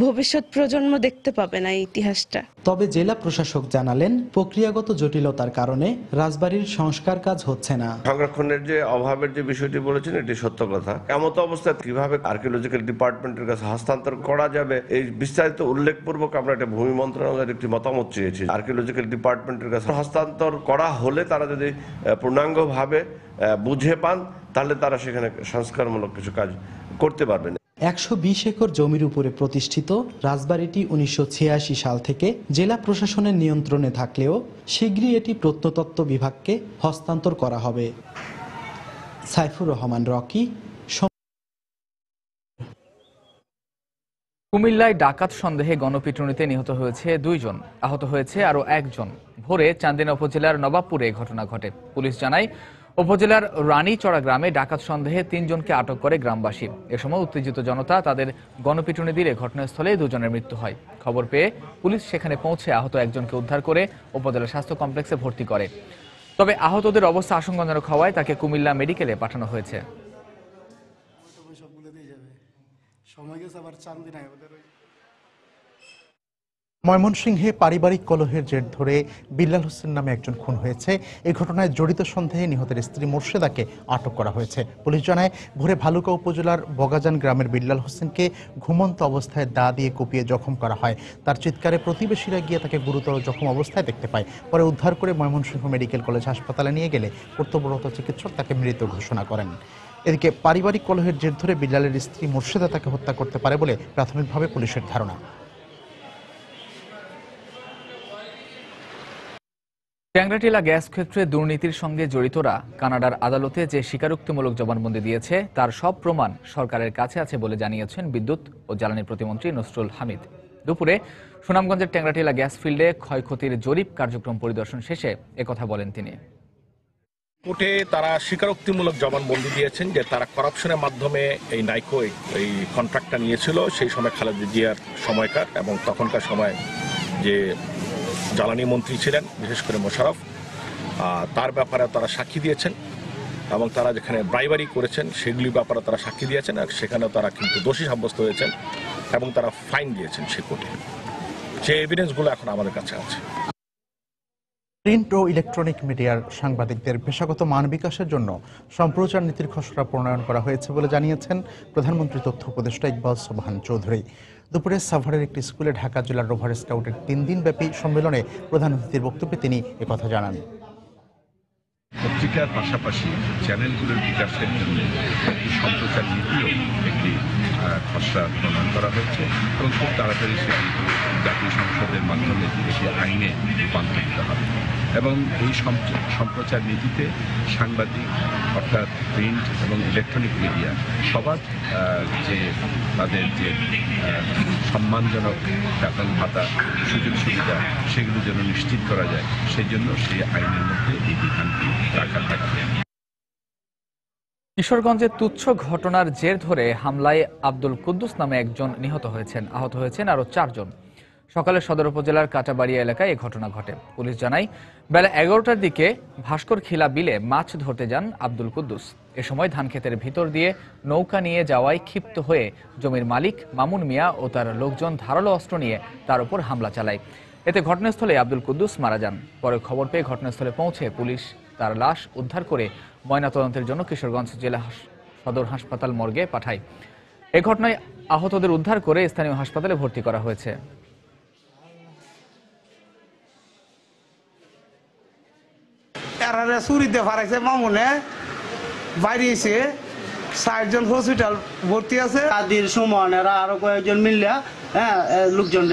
ভবিষ্যৎ প্রজন্ম দেখতে পাবে না এই ইতিহাসটা। তবে জেলা প্রশাসক জানালেন, প্রক্রিয়াগত জটিলতার কারণে রাজবাড়ির সংস্কার কাজ হচ্ছে না। সংরক্ষণের যে অভাবের যে বিষয়টি বলেছেন, এটি সত্য কথা। এমত অবস্থায় কিভাবে আর্কিওলজিক্যাল ডিপার্টমেন্টের কাছে হস্তান্তর করা যাবে, এই বিস্তারিত উল্লেখপূর্বক আমরা একটা ভূমি মন্ত্রণালয়ের একটি মতামত চেয়েছি। আর্কিওলজিক্যাল ডিপার্টমেন্টের কাছে হস্তান্তর করা হলে তারা যদি পূর্ণাঙ্গভাবে বুঝে পান, তাহলে তারা সেখানে সংস্কারমূলক কিছু কাজ করতে পারবেন। 120 একর জমির উপরে প্রতিষ্ঠিত রাজবাড়িটি 1986 সাল থেকে জেলা প্রশাসনের নিয়ন্ত্রণে থাকলেও শীঘ্রই এটি প্রত্নতত্ত্ব বিভাগকে হস্তান্তর করা হবে। সাইফুর রহমান রকি। কুমিল্লায় ডাকাত সন্দেহে গণপিটুনিতে নিহত হয়েছে 2 জন, আহত হয়েছে আরও 1 জন। ভোরে চান্দিনা উপজেলার নবাবপুরে ঘটনা ঘটে। পুলিশ জানায়, উপজেলার রানীচড়া গ্রামে ডাকাত সন্দেহে 3 জনকে আটক করে গ্রামবাসী। এ সময় উত্তেজিত জনতা তাদের গণপিটুনি দিলে ঘটনাস্থলে 2 জনের মৃত্যু হয়। খবর পেয়ে পুলিশ সেখানে পৌঁছে আহত 1 জনকে উদ্ধার করে উপজেলা স্বাস্থ্য কমপ্লেক্সে ভর্তি করে। তবে আহতদের অবস্থা আশঙ্কাজনক হওয়ায় তাকে কুমিল্লা মেডিকেলে পাঠানো হয়েছে। ময়মনসিংহে পারিবারিক কলহের জের ধরে বিল্লাল হোসেন নামে একজন খুন হয়েছে। এই ঘটনায় জড়িত সন্দেহে নিহতের স্ত্রী মোর্শেদাকে আটক করা হয়েছে। পুলিশ জানায়, ভোরে ভালুকা উপজেলার বগাজান গ্রামের বিল্লাল হোসেনকে ঘুমন্ত অবস্থায় দা দিয়ে কুপিয়ে জখম করা হয়। তার চিৎকারে প্রতিবেশীরা গিয়ে তাকে গুরুতর জখম অবস্থায় দেখতে পায়। পরে উদ্ধার করে ময়মনসিংহ মেডিকেল কলেজ হাসপাতালে নিয়ে গেলে কর্তব্যরত চিকিৎসক তাকে মৃত ঘোষণা করেন। এদিকে পারিবারিক কলহের জের ধরে বিল্লালের স্ত্রী মোর্শেদা তাকে হত্যা করতে পারে বলে প্রাথমিকভাবে পুলিশের ধারণা। ট্যাংরাটিলা গ্যাস ক্ষেত্রে দুর্নীতির সঙ্গে জড়িতরা কানাডার আদালতে যে স্বীকারোক্তিমূলক জবানবন্দি দিয়েছে তার সব প্রমাণ সরকারের কাছে আছে বলে জানিয়েছেন বিদ্যুৎ ও জ্বালানি প্রতিমন্ত্রী নসরুল হামিদ। দুপুরে সুনামগঞ্জের ট্যাংরাটিলা গ্যাস ফিল্ডে ক্ষয়ক্ষতির জরিপ কার্যক্রম পরিদর্শন শেষে একথা বলেন তিনি। কোর্টে তারা স্বীকারোক্তিমূলক জবানবন্দি দিয়েছেন যে তারা করাপশনের মাধ্যমে এই নাইকো এই কন্ট্রাক্টটা নিয়েছিল সেই সময় খালেদা জিয়ার সময়কার, এবং তখনকার সময় যে জ্বালানি মন্ত্রী ছিলেন বিশেষ করে মোশাররফ, তার ব্যাপারে তারা সাক্ষী দিয়েছেন, এবং তারা যেখানে ব্রাইবারি করেছেন সেগুলির ব্যাপারে তারা সাক্ষী দিয়েছেন, আর সেখানেও তারা কিন্তু দোষী সাব্যস্ত হয়েছেন এবং তারা ফাইন দিয়েছেন সে কোর্টে। যে এভিডেন্সগুলো এখন আমাদের কাছে আছে। প্রিন্ট ও ইলেকট্রনিক মিডিয়ার সাংবাদিকদের পেশাগত মান বিকাশের জন্য সম্প্রচার নীতির খসড়া প্রণয়ন করা হয়েছে বলে জানিয়েছেন প্রধানমন্ত্রী তথ্য উপদেষ্টা ইকবাল সোবহান চৌধুরী। দুপুরে সাভারের একটি স্কুলে ঢাকা জেলার রোভার স্কাউটের 3 দিনব্যাপী সম্মেলনে প্রধান অতিথির বক্তব্যে তিনি একথা জানান। পত্রিকার পাশাপাশি চ্যানেলগুলোর বিকাশের জন্য একটি সম্প্রচার নীতিও একটি খসড়া প্রণয়ন করা হয়েছে এবং খুব তাড়াতাড়ি সেটি জাতীয় সংসদের মাধ্যমে একটি আইনে রূপান্তরিত হবে। এবং এই সম্প্রচার নীতিতে সাংবাদিক অর্থাৎ প্রিন্ট এবং ইলেকট্রনিক মিডিয়া সবার যে তাদের যে সম্মানজনক বেতন ভাতা সুযোগ সুবিধা সেগুলো যেন নিশ্চিত করা যায়, সেই জন্য সেই আইনের মধ্যে এই বিধানটি রাখা থাকবে। কিশোরগঞ্জের তুচ্ছ ঘটনার জের ধরে হামলায় আব্দুল কুদ্দুস নামে একজন নিহত হয়েছেন, আহত হয়েছেন আরও 4 জন। সকালে সদর উপজেলার কাটাবাড়িয়া এলাকায় এ ঘটনা ঘটে। পুলিশ জানায়, বেলা 11টার দিকে ভাস্করখিলা বিলে মাছ ধরতে যান আব্দুল কুদ্দুস। এ সময় ধানক্ষেতের ভিতর দিয়ে নৌকা নিয়ে যাওয়ায় ক্ষিপ্ত হয়ে জমির মালিক মামুন মিয়া ও তার লোকজন ধারালো অস্ত্র নিয়ে তার উপর হামলা চালায়। এতে ঘটনাস্থলে আব্দুল কুদ্দুস মারা যান। পরে খবর পেয়ে ঘটনাস্থলে পৌঁছে পুলিশ তার লাশ উদ্ধার করে ময়নাতদন্তের জন্য কিশোরগঞ্জ জেলা সদর হাসপাতাল মর্গে পাঠায়। এ ঘটনায় আহতদের উদ্ধার করে স্থানীয় হাসপাতালে ভর্তি করা হয়েছে। চুরিতে ফারাইছে মামুনে বাইরে এসে ৬০ জন হসপিটাল ভর্তি আছে। কাদির সুমনেরা আরো কয়েকজন মিললে লোকজন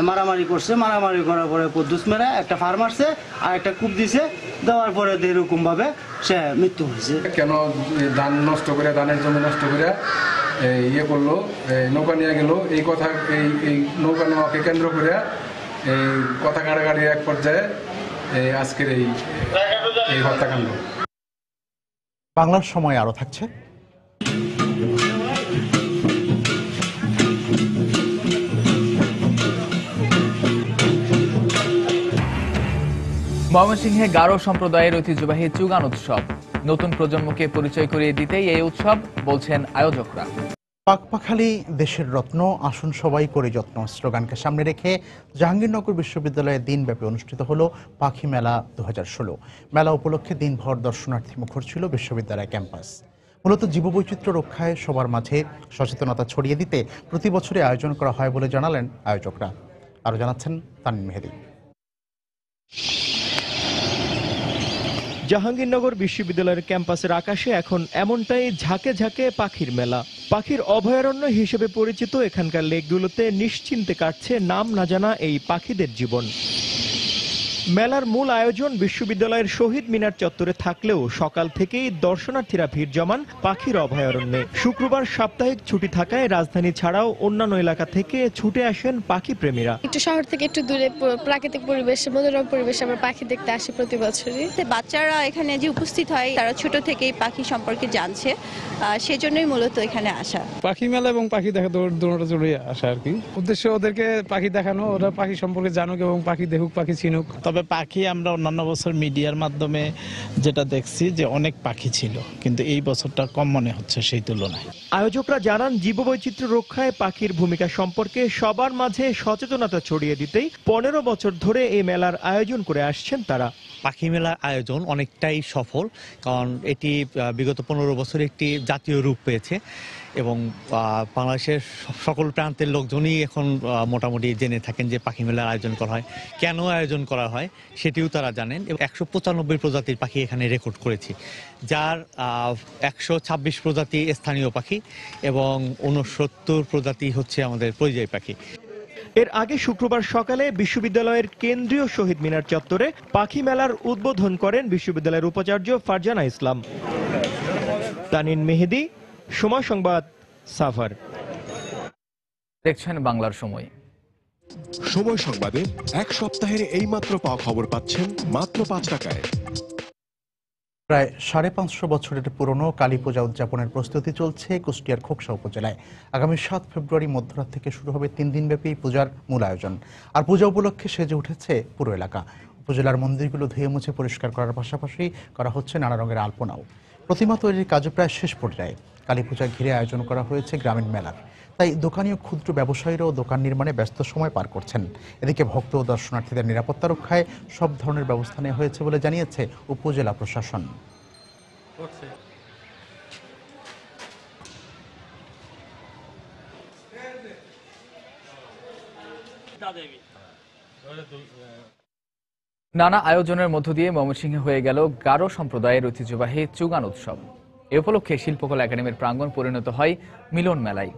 মারামারি করছে। মারামারি করার পরে কুদ্দুস মেরে একটা ফার মারছে আর একটা কূপ দিছে। দেওয়ার পরে এরকম ভাবে সে মৃত্যু হয়েছে। কেন ধান নষ্ট করে, ধানের জমি নষ্ট করে ইয়ে করলো, নৌকা নিয়ে গেল, এই কথা এই নৌকা নেওয়াকে কেন্দ্র করে এই কথা কাটাকাটি এক পর্যায়ে আজকের এই হত্যাকাণ্ড। বাংলার সময় আরো থাকছে। ময়মনসিংহে গারো সম্প্রদায়ের ঐতিহ্যবাহী চুগান উৎসব। নতুন প্রজন্মকে পরিচয় করিয়ে দিতেই এই উৎসব, বলছেন আয়োজকরা। পাকপাখালি দেশের রত্ন, আসুন সবাই করে যত্ন স্লোগানকে সামনে রেখে জাহাঙ্গীরনগর বিশ্ববিদ্যালয়ে দিনব্যাপী অনুষ্ঠিত হলো পাখি মেলা 2016। মেলা উপলক্ষে দিনভর দর্শনার্থী মুখর ছিল বিশ্ববিদ্যালয় ক্যাম্পাস। মূলত জীববৈচিত্র্য রক্ষায় সবার মাঝে সচেতনতা ছড়িয়ে দিতে প্রতি বছরই আয়োজন করা হয় বলে জানালেন আয়োজকরা। আরো জানাচ্ছেন তানঈম মেহেদী। জাহাঙ্গীরনগর বিশ্ববিদ্যালয়ের ক্যাম্পাসের আকাশে এখন এমনটাই ঝাঁকে ঝাঁকে পাখির মেলা। পাখির অভয়ারণ্য হিসেবে পরিচিত এখানকার লেকগুলোতে নিশ্চিন্তে কাটছে নাম না জানা এই পাখিদের জীবন। মেলার মূল আয়োজন বিশ্ববিদ্যালয়ের শহীদ মিনার চত্বরে থাকলেও সকাল থেকেই দর্শনার্থীরা ভিড় জমান পাখির অভয়ারণ্যে। শুক্রবার সাপ্তাহিক ছুটি থাকায় রাজধানী ছাড়াও অন্যান্য এলাকা থেকে ছুটে আসেন পাখি প্রেমীরা। একটু শহর থেকে একটু দূরে প্রাকৃতিক পরিবেশে, মনোরম পরিবেশে আমরা পাখি দেখতে আসি প্রতি বছরই। বাচ্চারা এখানে যে উপস্থিত হয় তারা ছোট থেকেই পাখি সম্পর্কে জানছে, সেজন্যই মূলত এখানে আসা। পাখি মেলা এবং পাখি দেখা দুটোটা জড়িয়ে আসা আর কি। উদ্দেশ্য ওদেরকে পাখি দেখানো, ওরা পাখি সম্পর্কে জানুক এবং পাখি দেখুক, পাখি চিনুক। তবে পাখি আমরা অন্যান্য বছর মিডিয়ার মাধ্যমে যেটা দেখছি যে অনেক পাখি ছিল, কিন্তু এই বছরটা কম মনে হচ্ছে সেই তুলনায়। আয়োজকরা জানান, জীববৈচিত্র্য রক্ষায় পাখির ভূমিকা সম্পর্কে সবার মাঝে সচেতনতা ছড়িয়ে দিতেই 15 বছর ধরে এই মেলার আয়োজন করে আসছেন তারা। পাখি মেলার আয়োজন অনেকটাই সফল, কারণ এটি বিগত 15 বছর একটি জাতীয় রূপ পেয়েছে এবং বাংলাদেশের সকল প্রান্তের লোকজনই এখন মোটামুটি জেনে থাকেন যে পাখি মেলার আয়োজন করা হয়, কেন আয়োজন করা হয় সেটিও তারা জানেন। 195 প্রজাতির পাখি এখানে রেকর্ড করেছি, যার 126 প্রজাতি স্থানীয় পাখি এবং 69 প্রজাতি হচ্ছে আমাদের পরিযায়ী পাখি। এর আগে শুক্রবার সকালে বিশ্ববিদ্যালয়ের কেন্দ্রীয় শহীদ মিনার চত্বরে পাখি মেলার উদ্বোধন করেন বিশ্ববিদ্যালয়ের উপাচার্য ফারজানা ইসলাম। তানঈম মেহেদী, সময় সংবাদ, সাভার। দেখছেন বাংলার সময়। সময় সংবাদে এক সপ্তাহের এই মাত্র পাওয়া খবর পাচ্ছেন মাত্র 5 টাকায়। প্রায় 550 বছরের পুরনো কালী পূজা উদযাপনের প্রস্তুতি চলছে কুষ্টিয়ার খোকসা উপজেলায়। আগামী 7 ফেব্রুয়ারি মধ্যরাত থেকে শুরু হবে 3 দিনব্যাপী পূজার মূল আয়োজন। আর পূজা উপলক্ষে সেজে উঠেছে পুরো এলাকা। উপজেলার মন্দিরগুলো ধুয়ে মুছে পরিষ্কার করার পাশাপাশি করা হচ্ছে নানা রঙের আলপনাও। প্রতিমা তৈরির কাজও প্রায় শেষ পর্যায়ে। কালী পূজা ঘিরে আয়োজন করা হয়েছে গ্রামীণ মেলার, তাই দোকানি ও ক্ষুদ্র ব্যবসায়ীরাও দোকান নির্মাণে ব্যস্ত সময় পার করছেন। এদিকে ভক্ত ও দর্শনার্থীদের নিরাপত্তা রক্ষায় সব ধরনের ব্যবস্থা নেওয়া হয়েছে বলে জানিয়েছে উপজেলা প্রশাসন। নানা আয়োজনের মধ্য দিয়ে ময়মনসিংহে হয়ে গেল গারো সম্প্রদায়ের ঐতিহ্যবাহী চুগান উৎসব। এ উপলক্ষে শিল্পকলা একাডেমির প্রাঙ্গণ পরিণত হয় মিলন মেলায়।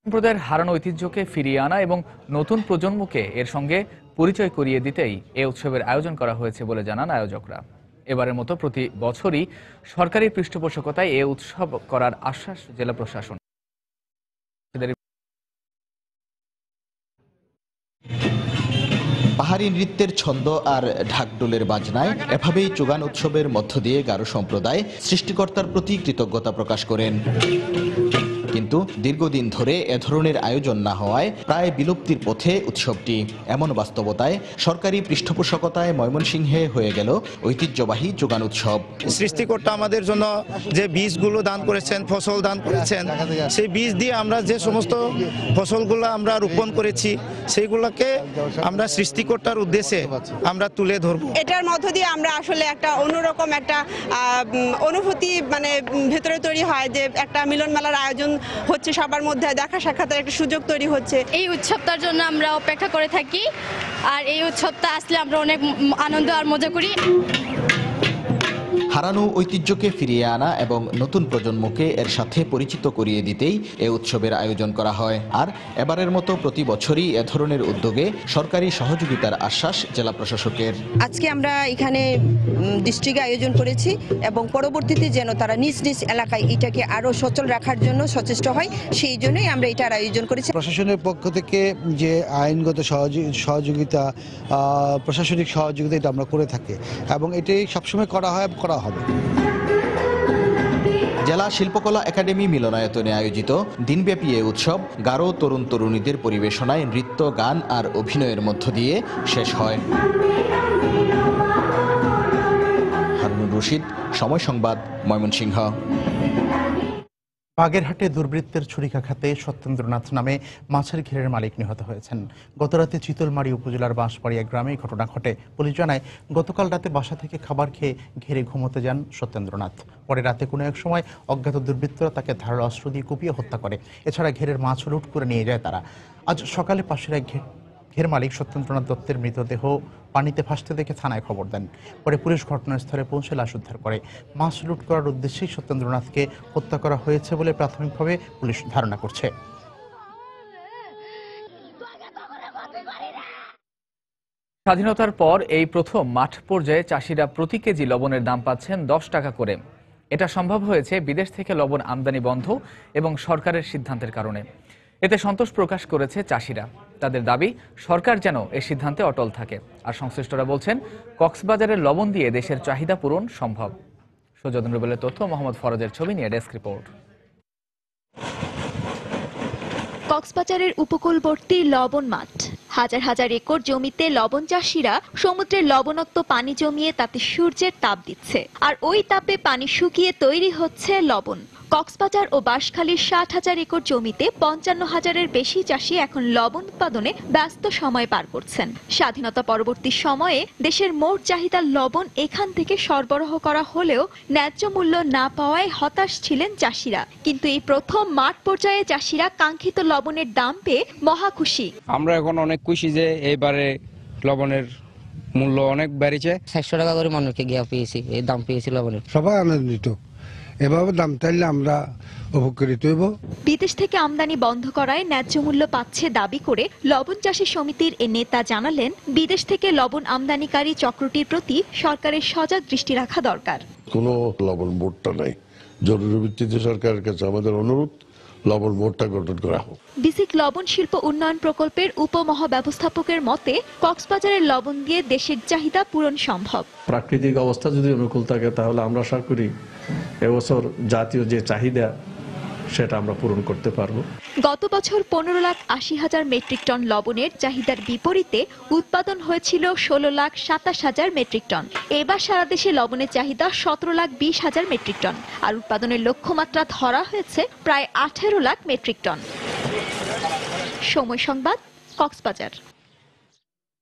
সম্প্রদায়ের হারানো ঐতিহ্যকে ফিরিয়ে আনা এবং নতুন প্রজন্মকে এর সঙ্গে পরিচয় করিয়ে দিতেই এ উৎসবের আয়োজন করা হয়েছে বলে জানান আয়োজকরা। এবারের মতো প্রতি বছরই সরকারি পৃষ্ঠপোষকতায় এ উৎসব করার আশ্বাস জেলা প্রশাসন। পাহাড়ি নৃত্যের ছন্দ আর ঢাকঢোলের বাজনায় এভাবেই চুগান উৎসবের মধ্য দিয়ে গারো সম্প্রদায় সৃষ্টিকর্তার প্রতি কৃতজ্ঞতা প্রকাশ করেন। কিন্তু কিন্তু দীর্ঘদিন ধরে এ ধরনের আয়োজন না হওয়ায় প্রায় বিলুপ্তির পথে উৎসবটি। এমন বাস্তবতায় সরকারি পৃষ্ঠপোষকতায় ময়মনসিংহে হয়ে গেল ঐতিহ্যবাহী যোগান উৎসব। সৃষ্টিকর্তা আমাদের জন্য যে বীজগুলো দান করেছেন, ফসল দান করেছেন, সেই বীজ দিয়ে আমরা যে সমস্ত ফসলগুলো আমরা রোপণ করেছি সেইগুলোকে আমরা সৃষ্টিকর্তার উদ্দেশ্যে আমরা তুলে ধরব। এটার মধ্য দিয়ে আমরা আসলে একটা অন্যরকম একটা অনুভূতি মানে ভেতরে তৈরি হয় যে একটা মিলন মেলার আয়োজন হচ্ছে, সবার মধ্যে দেখা সাক্ষাতের একটা সুযোগ তৈরি হচ্ছে। এই উৎসবটার জন্য আমরা অপেক্ষা করে থাকি, আর এই উৎসবটা আসলে আমরা অনেক আনন্দ আর মজা করি। হারানো ঐতিহ্যকে ফিরিয়ে আনা এবং নতুন প্রজন্মকে এর সাথে পরিচিত করিয়ে দিতেই এ উৎসবের আয়োজন করা হয়। আর এবারের মতো প্রতি বছরই এ ধরনের উদ্যোগে সরকারি সহযোগিতার আশ্বাস জেলা প্রশাসকের। আজকে আমরা এখানে ডিস্ট্রিক্টে আয়োজন করেছি এবং পরবর্তীতে যেন তারা নিজ নিজ এলাকায় এটাকে আরো সচল রাখার জন্য সচেষ্ট হয়, সেই জন্যই আমরা এটার আয়োজন করেছি। প্রশাসনের পক্ষ থেকে যে আইনগত সহযোগিতা, প্রশাসনিক সহযোগিতা এটা আমরা করে থাকি এবং এটাই সবসময় করা হবে। জেলা শিল্পকলা একাডেমি মিলনায়তনে আয়োজিত দিনব্যাপী এ উৎসব গারো তরুণ তরুণীদের পরিবেশনায় নৃত্য, গান আর অভিনয়ের মধ্য দিয়ে শেষ হয়। হারুনুর রশিদ, সময় সংবাদ, ময়মনসিংহ। বাগেরহাটে দুর্বৃত্তের ছুরিকাঘাতে সত্যেন্দ্রনাথ নামে মাছের ঘেরের মালিক নিহত হয়েছেন। গতরাতে চিতলমারী উপজেলার বাঁশবাড়িয়া গ্রামে ঘটনা ঘটে। পুলিশ জানায়, গতকাল রাতে বাসা থেকে খাবার খেয়ে ঘেরে ঘুমোতে যান সত্যেন্দ্রনাথ। পরে রাতে কোনো এক সময় অজ্ঞাত দুর্বৃত্তরা তাকে ধারালো অস্ত্র দিয়ে কুপিয়ে হত্যা করে। এছাড়া ঘেরের মাছ লুট করে নিয়ে যায় তারা। আজ সকালে পাশের এক ঘের মালিক সত্যেন্দ্রনাথ দত্তের মৃতদেহ পানিতে ভাসতে দেখে থানায় খবর দেন। পরে পুলিশ ঘটনাস্থলে পৌঁছে লাশ উদ্ধার করে। মাছ লুট করার উদ্দেশ্যেই সত্যেন্দ্রনাথকে হত্যা করা হয়েছে বলে প্রাথমিকভাবে পুলিশ ধারণা করছে। স্বাধীনতার পর এই প্রথম মাঠ পর্যায়ে চাষিরা প্রতি কেজি লবণের দাম পাচ্ছেন 10 টাকা করে। এটা সম্ভব হয়েছে বিদেশ থেকে লবণ আমদানি বন্ধ এবং সরকারের সিদ্ধান্তের কারণে। এতে সন্তোষ প্রকাশ করেছে চাষিরা। তাদের দাবি, সরকার যেন এই সিদ্ধান্তে অটল থাকে। আর সংশ্লিষ্টরা বলছেন, কক্সবাজারের লবণ দিয়ে দেশের চাহিদা পূরণ সম্ভব। সুজয়ন রুবেলের তথ্য, মোহাম্মদ ফরাজের ছবি নিয়ে ডেস্ক রিপোর্ট। কক্সবাজারের উপকূলবর্তী লবণ মাঠ। হাজার হাজার একর জমিতে লবণ চাষিরা সমুদ্রের লবণাক্ত পানি জমিয়ে তাতে সূর্যের তাপ দিচ্ছে, আর ওই তাপে পানি শুকিয়ে তৈরি হচ্ছে লবণ। কক্সবাজার ও বাঁশখালীর 60,000 একর জমিতে 55,000-এর বেশি চাষি এখন লবণ উৎপাদনে ব্যস্ত সময় পার করছেন। স্বাধীনতা পরবর্তী সময়ে দেশের মোট চাহিদার লবণ এখান থেকে সরবরাহ করা হলেও ন্যায্য মূল্য না পাওয়ায় হতাশ ছিলেন চাষিরা। কিন্তু এই প্রথম মাঠ পর্যায়ে চাষিরা কাঙ্ক্ষিত লবণের দাম পেয়ে মহা খুশি। আমরা এখন অনেক খুশি যে এবারে লবণের মূল্য অনেক বেড়েছে। 600 টাকা করে মানুষকে গিয়ে পেয়েছি, এই দাম পেয়েছি লবণের। সবাই আনন্দিত, এভাবে দাম চাইলে আমরা উপকৃত হইব। বিদেশ থেকে আমদানি বন্ধ করায় ন্যায্য মূল্য পাচ্ছে দাবি করে লবণ চাষী সমিতির এ নেতা জানালেন, বিদেশ থেকে লবণ আমদানিকারী চক্রটির প্রতি সরকারের সজাগ দৃষ্টি রাখা দরকার। কোনো লবণ বোর্ডটা নাই, জরুরি ভিত্তিতে সরকারের কাছে আমাদের অনুরোধ, লবণ বোর্ডটা গঠন করা হোক। বিসিক লবণ শিল্প উন্নয়ন প্রকল্পের উপমহাব্যবস্থাপকের মতে, কক্সবাজারের লবণ দিয়ে দেশের চাহিদা পূরণ সম্ভব। প্রাকৃতিক অবস্থা যদি অনুকূল থাকে তাহলে আমরা আশা করি এবছর জাতীয় যে চাহিদা সেটা আমরা পূরণ করতে পারবো। গত বছর 15,80,000 মেট্রিক টন লবণের চাহিদার বিপরীতে উৎপাদন হয়েছিল 16,27,000 মেট্রিক টন। এবার সারা দেশে লবণের চাহিদা 17,20,000 মেট্রিক টন, আর উৎপাদনের লক্ষ্যমাত্রা ধরা হয়েছে প্রায় 18 লাখ মেট্রিক টন। সময় সংবাদ, কক্সবাজার।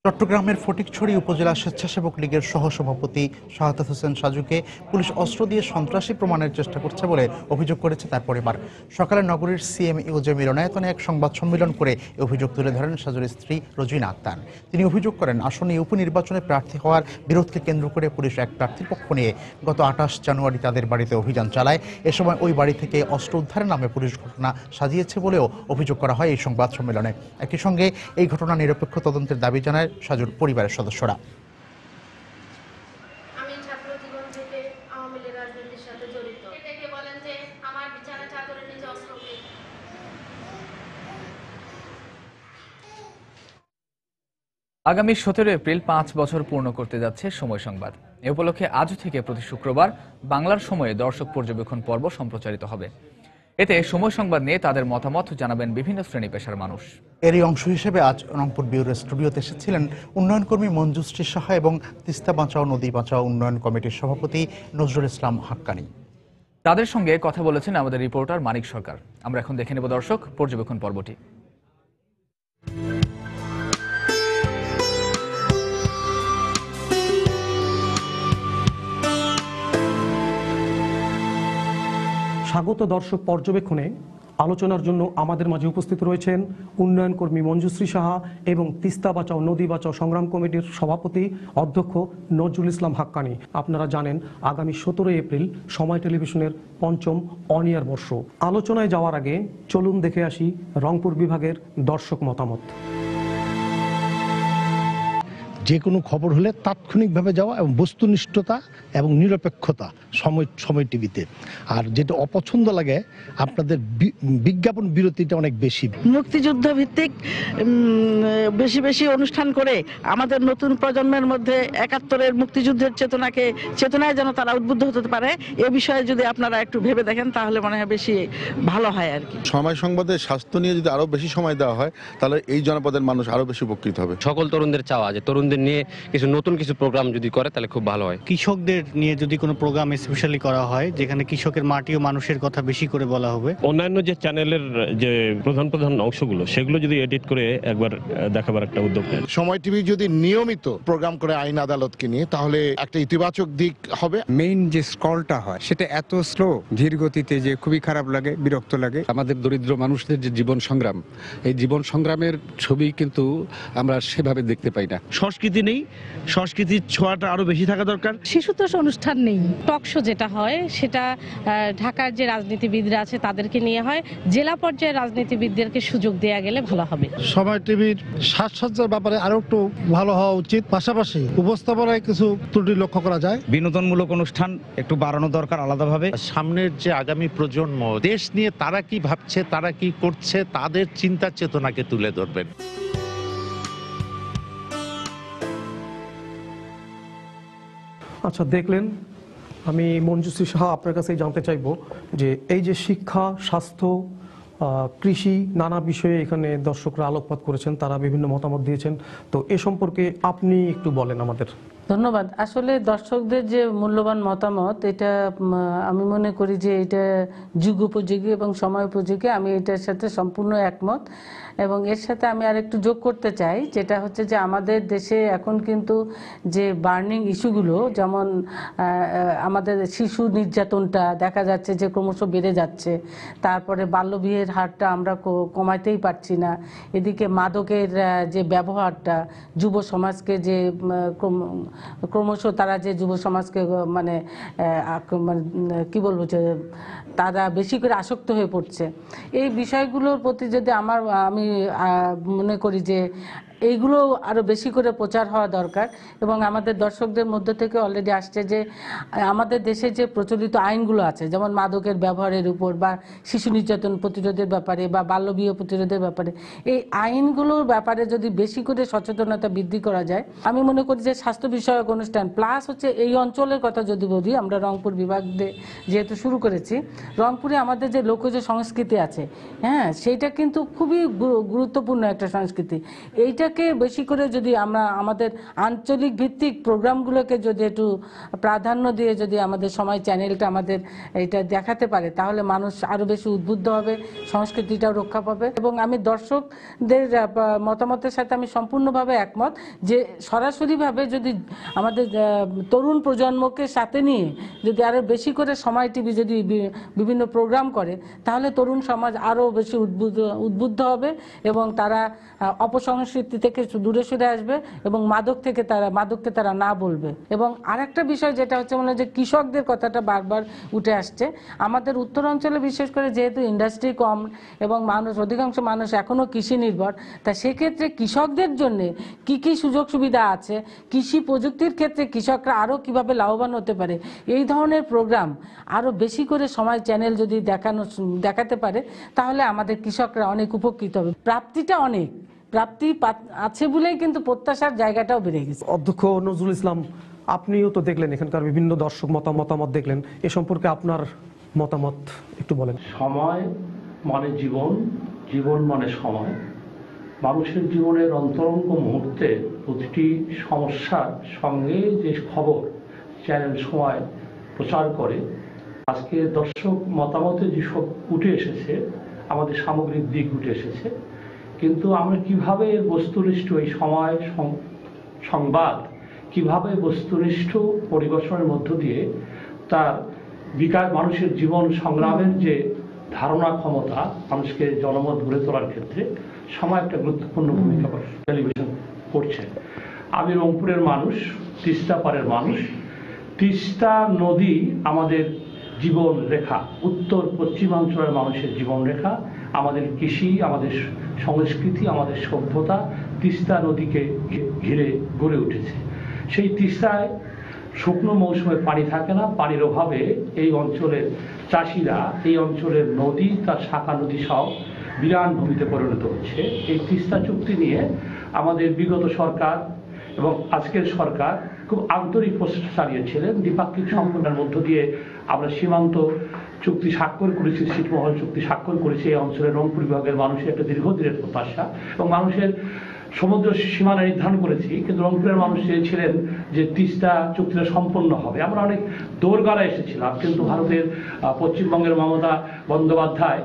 চট্টগ্রামের ফটিকছড়ি উপজেলা স্বেচ্ছাসেবক লীগের সহসভাপতি শাহাদাত হোসেন সাজুকে পুলিশ অস্ত্র দিয়ে সন্ত্রাসী প্রমাণের চেষ্টা করছে বলে অভিযোগ করেছে তার পরিবার। সকালে নগরীর সিএমইউজে মিলনায়তনে এক সংবাদ সম্মেলন করে এই অভিযোগ তুলে ধরেন সাজুর স্ত্রী রোজিনা আক্তার। তিনি অভিযোগ করেন, আসন্ন উপনির্বাচনে প্রার্থী হওয়ার বিরোধকে কেন্দ্র করে পুলিশ এক প্রার্থীর পক্ষ নিয়ে গত 28 জানুয়ারি তাদের বাড়িতে অভিযান চালায়। এ সময় ওই বাড়ি থেকে অস্ত্র উদ্ধারের নামে পুলিশ ঘটনা সাজিয়েছে বলেও অভিযোগ করা হয় এই সংবাদ সম্মেলনে। একই সঙ্গে এই ঘটনা নিরপেক্ষ তদন্তের দাবি জানায় সাজুর পরিবারের সদস্যরা। আগামী 17 এপ্রিল 5 বছর পূর্ণ করতে যাচ্ছে সময় সংবাদ। এ উপলক্ষে আজ থেকে প্রতি শুক্রবার বাংলার সময়ে দর্শক পর্যবেক্ষণ পর্ব সম্প্রচারিত হবে। এতে সময় সংবাদ নিয়ে তাদের মতামত জানাবেন বিভিন্ন শ্রেণী পেশার মানুষ। এরই অংশ হিসেবে আজ রংপুর ব্যুরোর স্টুডিওতে এসেছিলেন উন্নয়নকর্মী মঞ্জুশ্রী সাহা এবং তিস্তা বাঁচাও নদী বাঁচাও উন্নয়ন কমিটির সভাপতি নজরুল ইসলাম হাক্কানি। তাদের সঙ্গে কথা বলেছেন আমাদের রিপোর্টার মানিক সরকার। আমরা এখন দেখে নেব দর্শক পর্যবেক্ষণ পর্বটি। স্বাগত দর্শক পর্যবেক্ষণে। আলোচনার জন্য আমাদের মাঝে উপস্থিত রয়েছেন উন্নয়ন কর্মী মঞ্জুশ্রী সাহা এবং তিস্তা বাঁচাও নদী বাঁচাও সংগ্রাম কমিটির সভাপতি অধ্যক্ষ নজরুল ইসলাম হাক্কানি। আপনারা জানেন আগামী 17 এপ্রিল সময় টেলিভিশনের ৫ম অন-এয়ার বর্ষ। আলোচনায় যাওয়ার আগে চলুন দেখে আসি রংপুর বিভাগের দর্শক মতামত। যে কোনো খবর হলে তাৎক্ষণিকভাবে যাওয়া এবং বস্তুনিষ্ঠতা এবং নিরপেক্ষতা সময় টিভিতে। আর যেটা অপছন্দ লাগে আপনাদের বিজ্ঞাপন বিরতিটা অনেক বেশি। মুক্তিযুদ্ধ ভিত্তিক বেশি বেশি অনুষ্ঠান করে আমাদের নতুন প্রজন্মের মধ্যে ৭১-এর মুক্তিযুদ্ধের চেতনায় যেন তারা উদ্বুদ্ধ হতে পারে, এ বিষয়ে যদি আপনারা একটু ভেবে দেখেন তাহলে মনে হয় বেশি ভালো হয় আর কি। সময় সংবাদে স্বাস্থ্য নিয়ে যদি আরো বেশি সময় দেওয়া হয় তাহলে এই জনপদের মানুষ আরো বেশি উপকৃত হবে। সকল তরুণদের চাওয়া যে তরুণদের নিয়ে নতুন কিছু প্রোগ্রাম যদি করে তাহলে খুব ভালো হয়। কৃষকদের নিয়ে যদি কোনো প্রোগ্রাম স্পেশালি করা হয় যেখানে কৃষকের মাটি ও মানুষের কথা বেশি করে বলা হবে। অন্যান্য যে চ্যানেলের যে প্রধান অংশগুলো সেগুলো যদি এডিট করে একবার দেখাবার একটা উদ্যোগ নেন। সময় টিভি যদি নিয়মিত প্রোগ্রাম করে আইন আদালতকে নিয়ে তাহলে একটা ইতিবাচক দিক হবে। মেইন যে স্ক্রলটা হয় সেটা এত স্লো ধীর গতিতে যে খুবই খারাপ লাগে, বিরক্ত লাগে। আমাদের দরিদ্র মানুষদের যে জীবন সংগ্রাম, এই জীবন সংগ্রামের ছবি কিন্তু আমরা সেভাবে দেখতে পাই না। সংস্কৃতি নেই, সংস্কৃতির ছোঁয়াটা আরো বেশি থাকা দরকার। শিশুতোষ অনুষ্ঠান নেই, টক শো যেটা হয় সেটা ঢাকার যে রাজনীতিবিদরা আছে তাদেরকে নিয়ে হয়, জেলা পর্যায়ে রাজনীতিবিদদেরকে সুযোগ দেয়া গেলে ভালো হবে। সময় টিভির সাজসজ্জার ব্যাপারে আরো একটু ভালো হওয়া উচিত, পাশাপাশি উপস্থাপনায় কিছু ত্রুটি লক্ষ্য করা যায়। বিনোদনমূলক অনুষ্ঠান একটু বাড়ানো দরকার আলাদাভাবে। সামনের যে আগামী প্রজন্ম দেশ নিয়ে তারা কি ভাবছে, তারা কি করছে, তাদের চিন্তা চেতনাকে তুলে ধরবেন। আচ্ছা, দেখলেন, আমি মঞ্জুশ্রী সাহা আপনার কাছেই জানতে চাইব যে এই যে শিক্ষা, স্বাস্থ্য, কৃষি নানা বিষয়ে এখানে দর্শকরা আলোকপাত করেছেন, তারা বিভিন্ন মতামত দিয়েছেন, তো এ সম্পর্কে আপনি একটু বলেন আমাদের। ধন্যবাদ। আসলে দর্শকদের যে মূল্যবান মতামত, এটা আমি মনে করি যে এটা যুগোপযোগী এবং সময় উপযোগী। আমি এটার সাথে সম্পূর্ণ একমত এবং এর সাথে আমি আর একটু যোগ করতে চাই, যেটা হচ্ছে যে আমাদের দেশে এখন কিন্তু যে বার্নিং ইস্যুগুলো, যেমন আমাদের শিশু নির্যাতনটা দেখা যাচ্ছে যে ক্রমশ বেড়ে যাচ্ছে, তারপরে বাল্যবিয়ের হারটা আমরা কমাইতেই পারছি না, এদিকে মাদকের যে ব্যবহারটা যুব সমাজকে যে ক্রমশ তারা যে যুব সমাজকে মানে কি বলবো যে তারা বেশি করে আসক্ত হয়ে পড়ছে, এই বিষয়গুলোর প্রতি যদি আমি মনে করি যে এইগুলো আরও বেশি করে প্রচার হওয়া দরকার। এবং আমাদের দর্শকদের মধ্য থেকে অলরেডি আসছে যে আমাদের দেশে যে প্রচলিত আইনগুলো আছে, যেমন মাদকের ব্যবহারের উপর বা শিশু নির্যাতন প্রতিরোধের ব্যাপারে বা বাল্যবিয়ে প্রতিরোধের ব্যাপারে, এই আইনগুলোর ব্যাপারে যদি বেশি করে সচেতনতা বৃদ্ধি করা যায়, আমি মনে করি যে স্বাস্থ্য বিষয়ক অনুষ্ঠান প্লাস হচ্ছে এই অঞ্চলের কথা যদি বলি, আমরা রংপুর বিভাগ যেহেতু শুরু করেছি, রংপুরে আমাদের যে লোকজ সংস্কৃতি আছে, হ্যাঁ, সেইটা কিন্তু খুবই গুরুত্বপূর্ণ একটা সংস্কৃতি। এইটাকে বেশি করে যদি আমরা আমাদের আঞ্চলিক ভিত্তিক প্রোগ্রামগুলোকে যদি একটু প্রাধান্য দিয়ে যদি আমাদের সময় চ্যানেলটা আমাদের এটা দেখাতে পারে, তাহলে মানুষ আরও বেশি উদ্বুদ্ধ হবে, সংস্কৃতিটাও রক্ষা পাবে। এবং আমি দর্শকদের মতামতের সাথে আমি সম্পূর্ণভাবে একমত যে সরাসরিভাবে যদি আমাদের তরুণ প্রজন্মকে সাথে নিয়ে যদি আরও বেশি করে সময় টিভি যদি বিভিন্ন প্রোগ্রাম করে, তাহলে তরুণ সমাজ আরও বেশি উদ্বুদ্ধ হবে এবং তারা অপসংস্কৃতি থেকে দূরে সরে আসবে এবং মাদককে তারা না বলবে। এবং আরেকটা বিষয় যেটা হচ্ছে মনে হয় যে কৃষকদের কথাটা বারবার উঠে আসছে। আমাদের উত্তর অঞ্চলে বিশেষ করে যেহেতু ইন্ডাস্ট্রি কম এবং অধিকাংশ মানুষ এখনও কৃষি নির্ভর, তা সেক্ষেত্রে কৃষকদের জন্য কি কি সুযোগ সুবিধা আছে, কৃষি প্রযুক্তির ক্ষেত্রে কৃষকরা আরও কিভাবে লাভবান হতে পারে, এই ধরনের প্রোগ্রাম আরও বেশি করে সময় চ্যানেল যদি দেখাতে পারে, তাহলে আমাদের কৃষকরা অনেক উপকৃত হবে। প্রাপ্তি আছে বলেই কিন্তু প্রত্যাশার জায়গাটাও বেড়ে গেছে। অধ্যক্ষ নজরুল ইসলাম, আপনিও তো দেখলেন এখানকার বিভিন্ন দর্শক মতামত দেখলেন, এ সম্পর্কে আপনার মতামত একটু বলেন। সময় মানে জীবন, জীবন মানে সময়। মানুষের জীবনের অন্তরঙ্গ মুহূর্তে প্রতিটি সমস্যার সঙ্গে যে খবর চ্যানেল সময় প্রচার করে, আজকে দর্শক মতামতে যেসব উঠে এসেছে, আমাদের সামগ্রিক দিক উঠে এসেছে, কিন্তু আমরা কিভাবে বস্তুনিষ্ঠ এই সময় সংবাদ কিভাবে বস্তুনিষ্ঠ পরিবেশনের মধ্য দিয়ে তার বিকাশ, মানুষের জীবন সংগ্রামের যে ধারণা ক্ষমতা, মানুষকে জনমত গড়ে তোলার ক্ষেত্রে সময় একটা গুরুত্বপূর্ণ ভূমিকা টেলিভিশন করছে। আমি রংপুরের মানুষ, তিস্তা পাড়ের মানুষ। তিস্তা নদী আমাদের জীবন রেখা, উত্তর পশ্চিমাঞ্চলের মানুষের জীবন রেখা। আমাদের কৃষি, আমাদের সংস্কৃতি, আমাদের সভ্যতা তিস্তা নদীকে ঘিরে গড়ে উঠেছে। সেই তিস্তায় শুকনো মৌসুমে পানি থাকে না, পানির অভাবে এই অঞ্চলের চাষিরা, এই অঞ্চলের নদী, তার শাখা নদী সহ বিরান ভূমিতে পরিণত হচ্ছে। এই তিস্তা চুক্তি নিয়ে আমাদের বিগত সরকার এবং আজকের সরকার খুব আন্তরিক প্রচেষ্টা চালিয়েছিলেন। দ্বিপাক্ষিক সম্পর্কের মধ্য দিয়ে আমরা সীমান্ত চুক্তি স্বাক্ষর করেছি, ছিটমহল চুক্তি স্বাক্ষর করেছি। এই অঞ্চলের রংপুর বিভাগের মানুষের একটা দীর্ঘদিনের প্রত্যাশা এবং মানুষের সমুদ্র সীমানা নির্ধারণ করেছি, কিন্তু রংপুরের মানুষ চেয়েছিলেন যে তিস্তা চুক্তিটা সম্পন্ন হবে। আমরা অনেক দোরগোড়া এসেছিলাম, কিন্তু ভারতের পশ্চিমবঙ্গের মমতা বন্দ্যোপাধ্যায়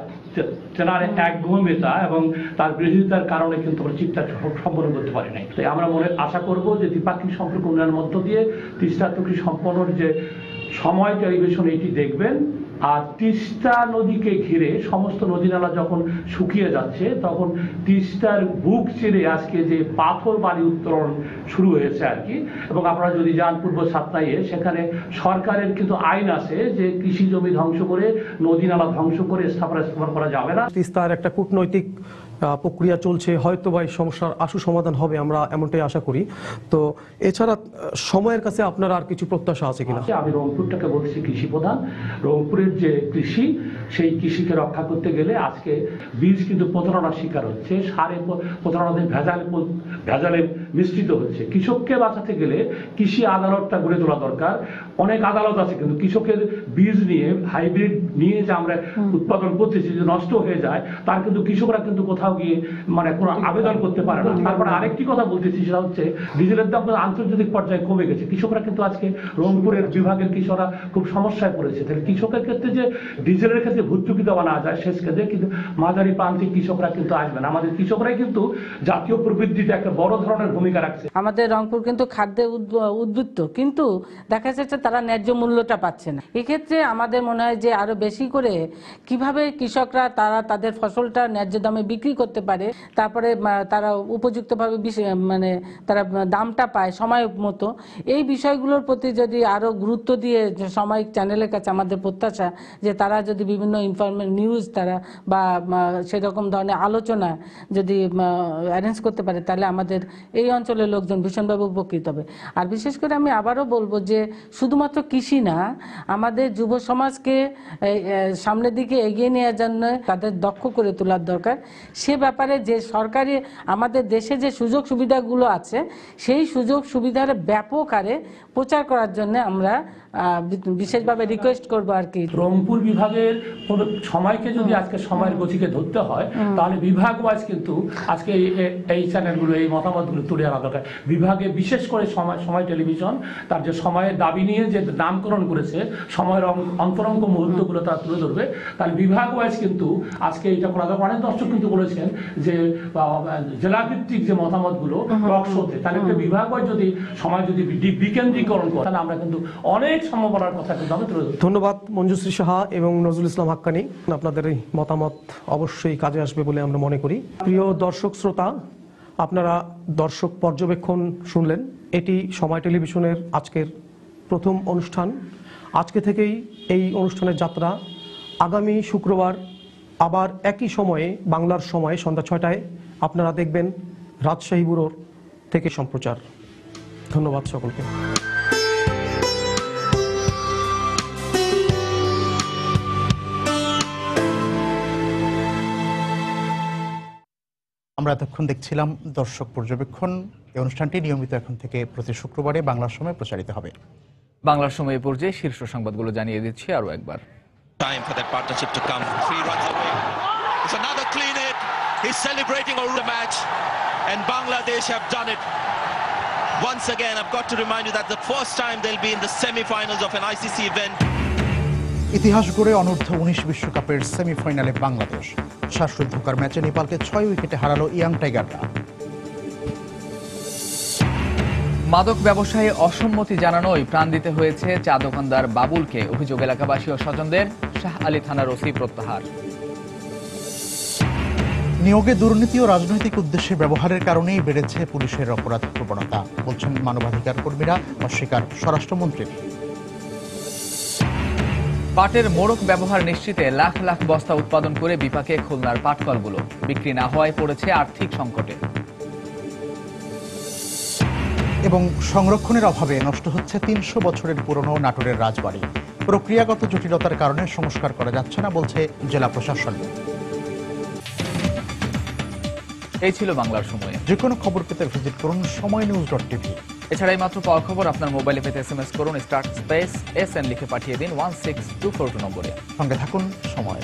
তেনার একঘেয়েমিতা এবং তার বিরোধিতার কারণে কিন্তু আমরা চিন্তা সম্পন্ন করতে পারি নাই। তাই আমরা আশা করব যে দ্বিপাক্ষিক সম্পর্ক উন্নয়নের মধ্য দিয়ে তিস্তা চুক্তি সম্পন্নের যে সময় টেলিভিশন এটি দেখবেন। আর তিস্তা নদীকে ঘিরে সমস্ত নদী নালা যখন শুকিয়ে যাচ্ছে, তখন তিস্তার বুক চিরে আজকে যে পাথর বালি উত্তোলন শুরু হয়েছে আর কি। এবং আপনারা যদি যান পূর্ব সাতনাইয়ে, সেখানে সরকারের কিন্তু আইন আছে যে কৃষি জমি ধ্বংস করে, নদী নালা ধ্বংস করে স্থাপন করা যাবে না। তিস্তার একটা কূটনৈতিক প্রক্রিয়া চলছে, হয়তো বা এই সমস্যার আশু সমাধান হবে, আমরা এমনটাই আশা করি। তো এছাড়া সময়ের কাছে আপনার আর কিছু প্রত্যাশা আছে কিনা? আমি রংপুরটাকে বলছি কৃষি প্রধান। রংপুরের যে কৃষি, সেই কৃষিকে রক্ষা করতে গেলে আজকে বীজ কিন্তু প্রতারণার শিকার হচ্ছে, সারে প্রতারণাতে ভেজালে মিশ্রিত হচ্ছে। কৃষককে বাঁচাতে গেলে কৃষি আদালতটা গড়ে তোলা দরকার। অনেক আদালত আছে, কিন্তু কৃষকের বীজ নিয়ে, হাইব্রিড নিয়ে যে আমরা উৎপাদন করতেছি, যে নষ্ট হয়ে যায়, তার কিন্তু কৃষকরা কিন্তু কোথাও গিয়ে মানে কোনো আবেদন করতে পারে না। তারপরে আরেকটি কথা বলতেছি, সেটা হচ্ছে ডিজেলের দাম আন্তর্জাতিক পর্যায়ে কমে গেছে। কৃষকরা কিন্তু আজকে রংপুরের বিভাগের কৃষকরা খুব সমস্যায় পড়েছে। তাহলে কৃষকের ক্ষেত্রে যে ডিজেলের ক্ষেত্রে ভর্তুকি দেওয়া না যায় শেষ ক্ষেত্রে, কিন্তু মাঝারি প্রান্তিক কৃষকরা কিন্তু আসবে না। আমাদের কৃষকরাই কিন্তু জাতীয় প্রবৃদ্ধিতে একটা বড় ধরনের ভূমিকা রাখছে। আমাদের রংপুর কিন্তু খাদ্যে উদ্বৃত্ত, কিন্তু দেখা যাচ্ছে তারা ন্যায্য মূল্যটা পাচ্ছে না। এক্ষেত্রে আমাদের মনে হয় যে আরো বেশি করে কিভাবে কৃষকরা তারা তাদের ফসলটা ন্যায্য দামে বিক্রি করতে পারে, তারপরে তারা উপযুক্তভাবে মানে তারা দামটা পায় সময় মতো, এই বিষয়গুলোর প্রতি যদি আরো গুরুত্ব দিয়ে সময় চ্যানেলের কাছে আমাদের প্রত্যাশা যে তারা যদি বিভিন্ন নিউজ তারা বা সেরকম ধরনের আলোচনা যদি অ্যারেঞ্জ করতে পারে, তাহলে আমাদের এই অঞ্চলের লোকজন ভীষণভাবে উপকৃত হবে। আর বিশেষ করে আমি আবারও বলবো যে শুধুমাত্র কৃষি না, আমাদের যুব সমাজকে সামনের দিকে এগিয়ে নেওয়ার জন্য তাদের দক্ষ করে তোলার দরকার। সে ব্যাপারে যে সরকারি আমাদের দেশে যে সুযোগ সুবিধাগুলো আছে, সেই সুযোগ সুবিধার ব্যাপক হারে প্রচার করার জন্য আমরা বিশেষভাবে রিকোয়েস্ট করবো আর কি। রংপুর বিভাগের সময়কে যদি আজকে সময়ের গতিকে ধরতে হয়, তাহলে বিভাগ ওয়াইজ কিন্তু আজকে এই চ্যানেলগুলো, এই মতামতগুলো তুলে আনা দরকার। বিভাগে বিশেষ করে সময় টেলিভিশন তার যে সময়ের দাবি নিয়ে যে নামকরণ করেছে, সময়ের অন্তরঙ্গ মুহূর্তগুলো তারা তুলে ধরবে, তাহলে বিভাগ ওয়াইজ কিন্তু আজকে এটা করা দরকার। অনেক দর্শক কিন্তু বলেছেন যে জেলাভিত্তিক যে মতামতগুলো টক শোতে, তাহলে বিভাগ ওয়াইজ যদি সময় যদি বিকেন্দ্রীকরণ করে, তাহলে আমরা কিন্তু অনেক সম্ভাবনার কথা কিন্তু আমি তুলে ধরব। ধন্যবাদ মঞ্জুশ্রী সাহা এবং নজরুল ইসলাম হাক্কানি। আপনাদের এই মতামত অবশ্যই কাজে আসবে বলে আমরা মনে করি। প্রিয় দর্শক শ্রোতা, আপনারা দর্শক পর্যবেক্ষণ শুনলেন। এটি সময় টেলিভিশনের আজকের প্রথম অনুষ্ঠান। আজকে থেকেই এই অনুষ্ঠানের যাত্রা আগামী শুক্রবার আবার একই সময়ে, বাংলার সময়ে সন্ধ্যা 6টায় আপনারা দেখবেন রাজশাহী ব্যুরোর থেকে সম্প্রচার। ধন্যবাদ সকলকে। আমরা এতক্ষণ দেখছিলাম দর্শক পর্যবেক্ষণ। এই অনুষ্ঠানটি নিয়মিত এখন থেকে প্রতি শুক্রবারে বাংলার সময় প্রচারিত হবে। বাংলার সময় পর্যায়ে শীর্ষ সংবাদগুলো জানিয়ে দিচ্ছি আরও একবার। time for that partnership to come. 3 runs away. It's another clean hit. He's celebrating over the match, and Bangladesh have done it. Once again, I've got to remind you that the first time they'll be in the semi-finals of an ICC event. ইতিহাস গড়ে অনূর্ধ্ব 19 বিশ্বকাপের সেমিফাইনালে বাংলাদেশ। শ্বাসরুদ্ধকর ম্যাচে নেপালকে 6 উইকেটে হারালো young টাইগাররা। মাদক ব্যবসায়ে অসম্মতি জানানোয় প্রাণ দিতে হয়েছে চা দোকানদার বাবুলকে, অভিযোগ এলাকাবাসী ও স্বজনদের। শাহ আলী থানার ওসি প্রত্যাহার। নিয়োগে দুর্নীতি ও রাজনৈতিক উদ্দেশ্যে ব্যবহারের কারণেই বেড়েছে পুলিশের অপরাধ প্রবণতা, বলছেন মানবাধিকার কর্মীরা, অস্বীকার স্বরাষ্ট্রমন্ত্রীর। পাটের মোড়ক ব্যবহার নিশ্চিতে লাখ লাখ বস্তা উৎপাদন করে বিপাকে খুলনার পাটকলগুলো, বিক্রি না হওয়ায় পড়েছে আর্থিক সংকটে। এবং সংরক্ষণের অভাবে নষ্ট হচ্ছে 300 বছরের পুরনো নাটোরের রাজবাড়ি। প্রক্রিয়াগত জটিলতার কারণে সংস্কার করা যাচ্ছে না, বলছে জেলা প্রশাসন। এই ছিল বাংলার সময়। যে কোনো খবর পেতে ভিজিট করুন সময়নিউজ.tv। এছাড়াই মাত্র পাওয়ার খবর আপনার মোবাইলে পেতে SMS করুন *SN লিখে পাঠিয়ে দিন 16242 নম্বরে। সঙ্গে থাকুন সময়।